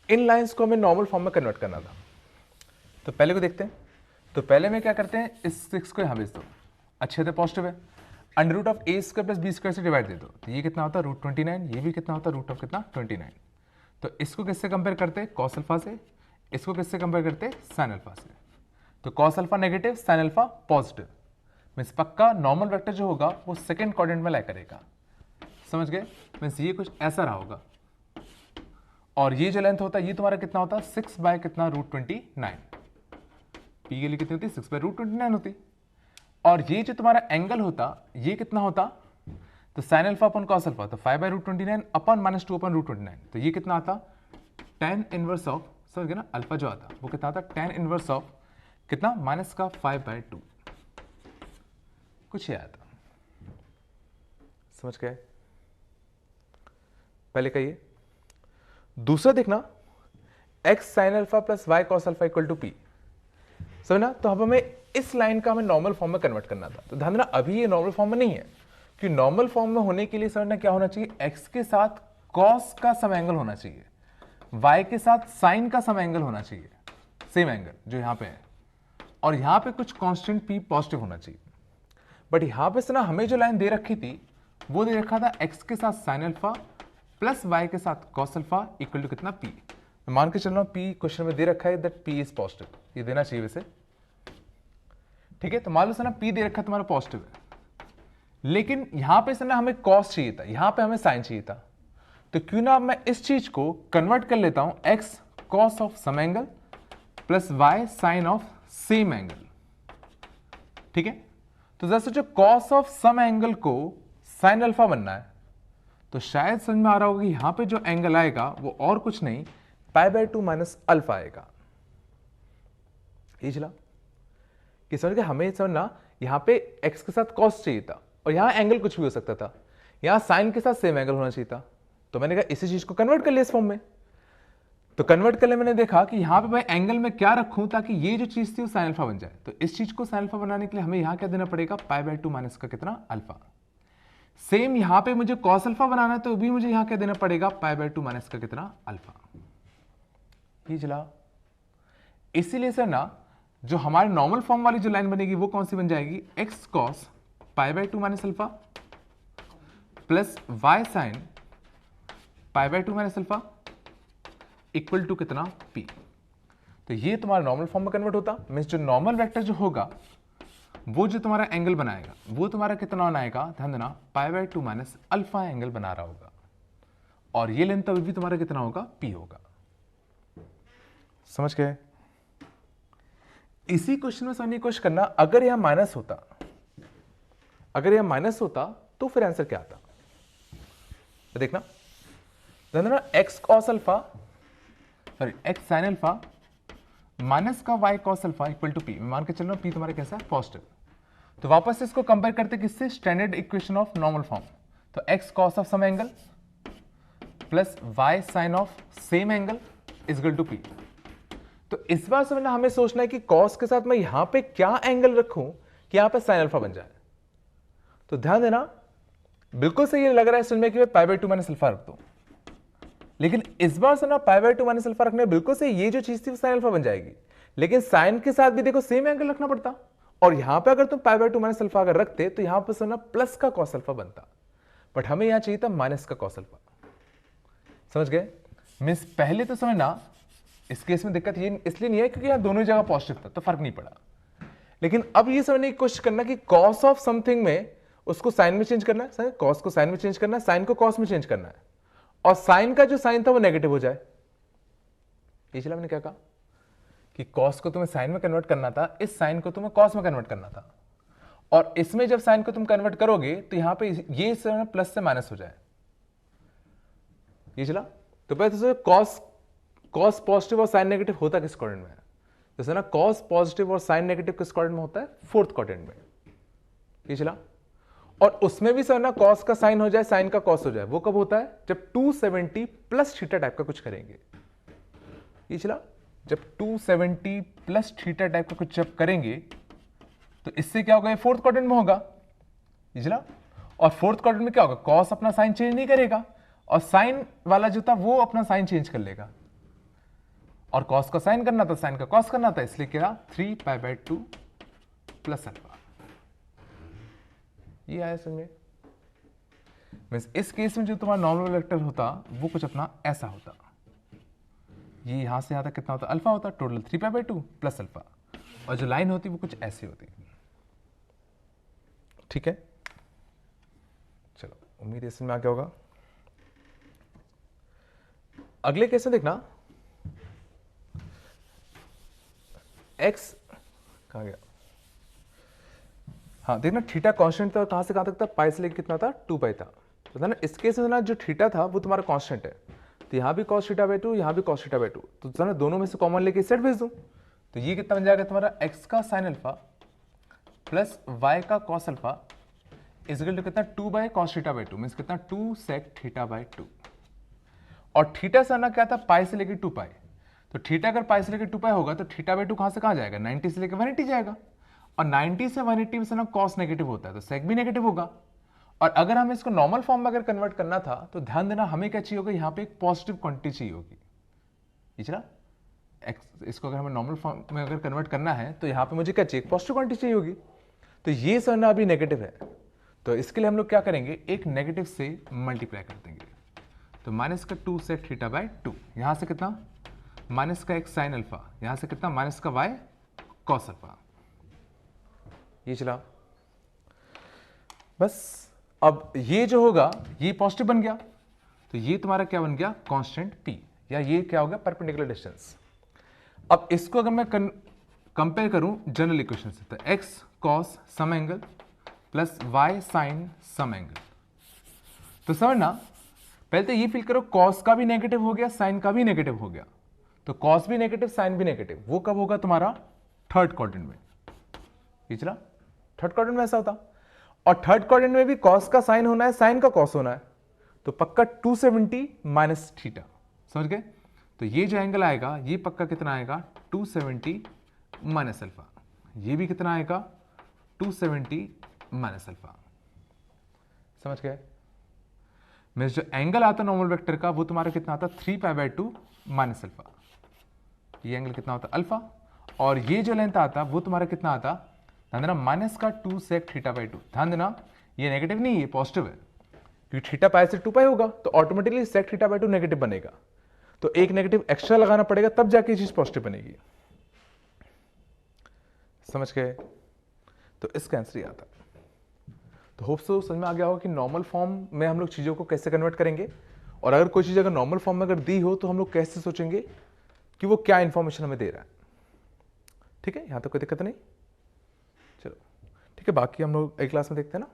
इन लाइंस को हमें नॉर्मल फॉर्म में कन्वर्ट करना था। तो पहले को देखते हैं। तो पहले में क्या करते हैं, इस 6 को यहां भेज दो, अच्छे थे पॉजिटिव है, under root of A square plus B square से डिवाइड दे दो। तो ये कितना होता है √29, ये भी कितना होता है रूट ऑफ कितना 29। तो इसको किससे कंपेयर करते हैं, कॉस अल्फा से। इसको किससे कंपेयर करते हैं, साइन अल्फा से। तो cos alpha negative, sine alpha positive, means पक्का नॉर्मल वेक्टर जो होगा वो सेकंड क्वाड्रेंट में लाई करेगा। समझ गए? मीन्स ये कुछ ऐसा रहा होगा। और ये जो लेंथ होता है ये तुम्हारा कितना होता है 6 बाय कितना √29। पी के लिए कितनी होती, 6 बाय √29 होती। और ये जो तुम्हारा एंगल होता ये कितना होता, तो sine alpha upon cos alpha, तो 5 बाय √29 अपॉन -2 अपॉन √29। तो ये कितना आता, tan इनवर्स ऑफ, समझ गए ना, अल्फा जो आता वो कितना आता, tan इनवर्स ऑफ कितना माइनस का 5/2, कुछ ये आता। समझ गए? पहले कहिए। दूसरा देखना, x sine alpha plus y cos alpha equal to p। समझना? तो अब हमें इस लाइन का हमें नॉर्मल फॉर्म में कन्वर्ट करना था। तो ध्यान देना अभी ये नॉर्मल फॉर्म में नहीं है, कि नॉर्मल फॉर्म में होने के लिए समझना क्या होना चाहिए, x के साथ cos का सम एंगल होना चाहिए, y के साथ sin का सम एंगल होना चाहिए, सेम एंगल जो यहां पे है, और यहां पे कुछ कांस्टेंट p पॉजिटिव होना चाहिए। बट यहां पे ना हमें जो लाइन दे रखी थी वो दे रखा था x के साथ sin अल्फा प्लस y के साथ cos अल्फा इक्वल टू कितना p। मान के चल रहा हूं p क्वेश्चन में दे रखा है दैट p इज पॉजिटिव, ये देना चाहिए वैसे, ठीक है। तो मान लो सर ना p दे रखा तुम्हारा पॉजिटिव है, लेकिन यहां पे सर ना हमें cos चाहिए था, यहां पे हमें sin चाहिए था। तो क्यों ना मैं इस चीज को कन्वर्ट कर लेता हूं, x cos of some angle plus y sin of same angle, ठीक है। तो जरा सोचो cos ऑफ सम एंगल को sin अल्फा बनना है, तो शायद समझ में आ रहा होगा कि यहां पे जो एंगल आएगा वो और कुछ नहीं π/2 माइनस अल्फा आएगा। ये चला कि समझ गए, हमें समझना यहां पे x के साथ cos चाहिए था, और यहां एंगल कुछ भी हो सकता था, यहां sin के साथ सेम एंगल होना चाहिए था। तो मैंने कहा इसी चीज को कन्वर्ट कर लिया इस फॉर्म में। तो कन्वर्ट करने मैंने देखा कि यहां पे भाई एंगल में क्या रखूं ताकि ये जो चीज थी वो sin अल्फा बन जाए। तो इस चीज को sin अल्फा बनाने के लिए हमें यहां क्या देना पड़ेगा, π/2 माइनस का कितना अल्फा। सेम यहां पे मुझे cos अल्फा बनाना है तो भी मुझे यहां क्या देना पड़ेगा, π/2 माइनस का कितना अल्फा। ये चला। इसीलिए सर ना जो हमारे नॉर्मल फॉर्म वाली जो लाइन बनेगी वो कौन सी बन जाएगी, x cos π/2 minus alpha plus y sin π/2 minus alpha equal to कितना p। तो ये तुम्हारा नॉर्मल फॉर्म में कन्वर्ट होता, मीन्स जो नॉर्मल वेक्टर जो होगा वो जो तुम्हारा एंगल बनाएगा वो तुम्हारा कितना बनाएगा, ध्यान देना π/2 माइनस अल्फा एंगल बना रहा होगा, और ये लेंथ अभी भी तुम्हारा कितना होगा, p होगा। समझ गए? इसी क्वेश्चन में समझने की कोशिश करना, अगर यहां माइनस होता, अगर यहां माइनस होता तो फिर आंसर क्या आता, तो देखना ध्यान देना, x cos alpha sorry x sin alpha minus का y cos alpha equal to p। मान के चल रहा हूं p तुम्हारा कैसा है, पॉजिटिव। तो वापस से इसको कंपेयर करते किससे, standard equation of normal form. तो x cos of some angle plus y sin of same angle is equal to p। तो इस बार समझना हमें सोचना है कि cos के साथ मैं यहां पे क्या एंगल रखूं कि यहां पे sin अल्फा बन जाए। तो ध्यान देना बिल्कुल सही लग रहा है सुनने की π/2 माइनस अल्फा रख दो, लेकिन इस बार से ना π/2 माइनस अल्फा रखने बिल्कुल से ये जो चीज थी वो sin अल्फा बन जाएगी, लेकिन sin के साथ भी देखो सेम एंगल रखना पड़ता, और यहां पे अगर तुम π/2 माइनस अल्फा अगर रखते तो यहां पर से ना प्लस का cos अल्फा बनता, बट हमें यहां चाहिए था माइनस का cos अल्फा। समझ गए? मीन्स पहले तो समझना इस केस में दिक्कत ये इसलिए नहीं है क्योंकि यहाँ दोनों जगह पॉजिटिव था तो फर्क नहीं पड़ा, लेकिन अब ये समझने की कोशिश करना कि कॉस ऑफ समथिंग में उसको साइन में चेंज करना है, कॉस को साइन में चेंज करना है, साइन को कॉस में चेंज करना है, और साइन का जो साइन था वो नेगेटिव हो जाए। ये चला मैंने क्या कहा कि कॉस को तुम्हें साइन में कन्वर्ट करना था, इस साइन को तुम्हें कॉस में कन्वर्ट करना था, और इसमें जब साइन को तुम कन्वर्ट करोगे तो यहां पे ये प्लस से माइनस हो जाए। ये चला, तो पहले कॉस पॉजिटिव और साइन नेगेटिव होता किस क्वाड्रेंट में है? जैसे ना कॉस पॉजिटिव और साइन नेगेटिव किस क्वाड्रेंट में होता है? फोर्थ क्वाड्रेंट में। ये चला, और उसमें भी सर ना कॉस का साइन हो जाए, साइन का कॉस हो जाए, वो कब होता है? जब 270 प्लस थीटा टाइप का कुछ करेंगे। ये चला, जब 270 प्लस थीटा टाइप का कुछ जब करेंगे तो इससे क्या होगा? ये फोर्थ क्वाड्रेंट में होगा। ये चला, और फोर्थ क्वाड्रेंट में क्या होगा? कॉस अपना साइन चेंज नहीं करेगा, और साइन वाला जो था वो अपना साइन चेंज कर लेगा, और कॉस का साइन करना था, साइन का कॉस करना था, इसलिए क्या? 3π/2 प्लस अल्फा। ये आया समझ में? मीन्स इस केस में जो तुम्हारा नॉर्मल वेक्टर होता वो कुछ अपना ऐसा होता, ये यहां से यहां तक कितना होता? अल्फा होता, टोटल 3π/2 प्लस अल्फा, और जो लाइन होती वो कुछ ऐसी होती। ठीक है, चलो उम्मीद है इसमें आ गया होगा। अगले केस में देखना, एक्स कहां गया? हाँ देखना, थीटा कांस्टेंट था, कहां से कहां तक था? पाई से लेकर कितना था? 2π था। तो ना इस केस में ना जो थीटा था वो तुम्हारा कांस्टेंट है, तो यहां भी cos θ/2, यहां भी cos θ/2, तो ना दोनों में से कॉमन लेके सेट भेज दूं, तो ये कितना बन जाएगा तुम्हारा? x का साइन अल्फा प्लस y का cos alpha is equal to कितना? 2/cos θ/2, मींस कितना? 2 sec θ/2। और थीटा से ना क्या था? पाई से लेकर 2π, तो थीटा अगर पाई से लेकर 2π होगा तो θ/2 कहां से कहां जाएगा? 90 से लेकर 180 जाएगा, और 90 से 180 में से ना cos नेगेटिव होता है तो sec भी नेगेटिव होगा। और अगर हमें इसको नॉर्मल फॉर्म में अगर कन्वर्ट करना था तो ध्यान देना हमें क्या चाहिए होगा? यहाँ पे एक पॉजिटिव क्वांटिटी चाहिए होगी। ये चला, इसको अगर हमें नॉर्मल फॉर्म में अगर कन्वर्ट करना है तो यहाँ पे मुझे क्या चाहिए? पॉजिटिव क्वांटिटी चाहिए होगी। तो ये सर ना अभी नेगेटिव है, तो इसके लिए हम लोग क्या करेंगे? एक नेगेटिव से मल्टीप्लाई कर देंगे, तो माइनस का 2 sec θ/2, यहाँ से कितना? माइनस का x साइन अल्फा, यहाँ से कितना? माइनस का y cos अल्फा। ये चला, बस अब ये जो होगा ये पॉजिटिव बन गया, तो ये तुम्हारा क्या बन गया? कांस्टेंट p, या ये क्या हो गया? Perpendicular distance. अब इसको अगर मैं कंपेयर करूं जनरल इक्वेशन से, तो x cos some angle plus y sin some angle, तो समझना पहले तो ये फील करो cos का भी नेगेटिव हो गया, sin का भी नेगेटिव हो गया, तो cos भी नेगेटिव, sin भी नेगेटिव, वो कब होगा? तुम्हारा थर्ड क्वाड्रेंट में। पिछला थर्ड क्वाड्रेंट में ऐसा होता, और थर्ड क्वाड्रेंट में भी cos का साइन होना है, साइन का cos होना है, तो पक्का 270 माइनस थीटा, समझ गए? तो ये जो एंगल आएगा ये पक्का कितना आएगा? 270 माइनस अल्फा, ये भी कितना आएगा? 270 माइनस अल्फा, समझ गए? मीन्स जो एंगल आता नॉर्मल वेक्टर का वो तुम्हारा कितना आता? 3π/2 माइनस अल्फा, ये एंगल कितना होता? अल्फा, और ये जो लेंथ आता वो तुम्हारा कितना आता? ध्यान देना, माइनस का 2 sec θ/2। ध्यान देना ये नेगेटिव नहीं, ये पॉजिटिव है, क्योंकि थीटा पाई से 2π होगा तो ऑटोमेटिकली sec θ/2 नेगेटिव बनेगा, तो एक नेगेटिव एक्स्ट्रा लगाना पड़ेगा तब जाके ये चीज पॉजिटिव बनेगी। समझ गए? तो इसका आंसर ये आता। तो होप सो समझ में आ गया होगा कि नॉर्मल फॉर्म में हम लोग चीजों को कैसे कन्वर्ट करेंगे, और अगर कोई चीज अगर नॉर्मल फॉर्म में अगर दी हो तो हम लोग कैसे सोचेंगे कि वो क्या इंफॉर्मेशन हमें दे रहा है। ठीक है, यहां तक कोई दिक्कत नहीं? चलो ठीक है, बाकी हम लोग अगली क्लास में देखते हैं ना।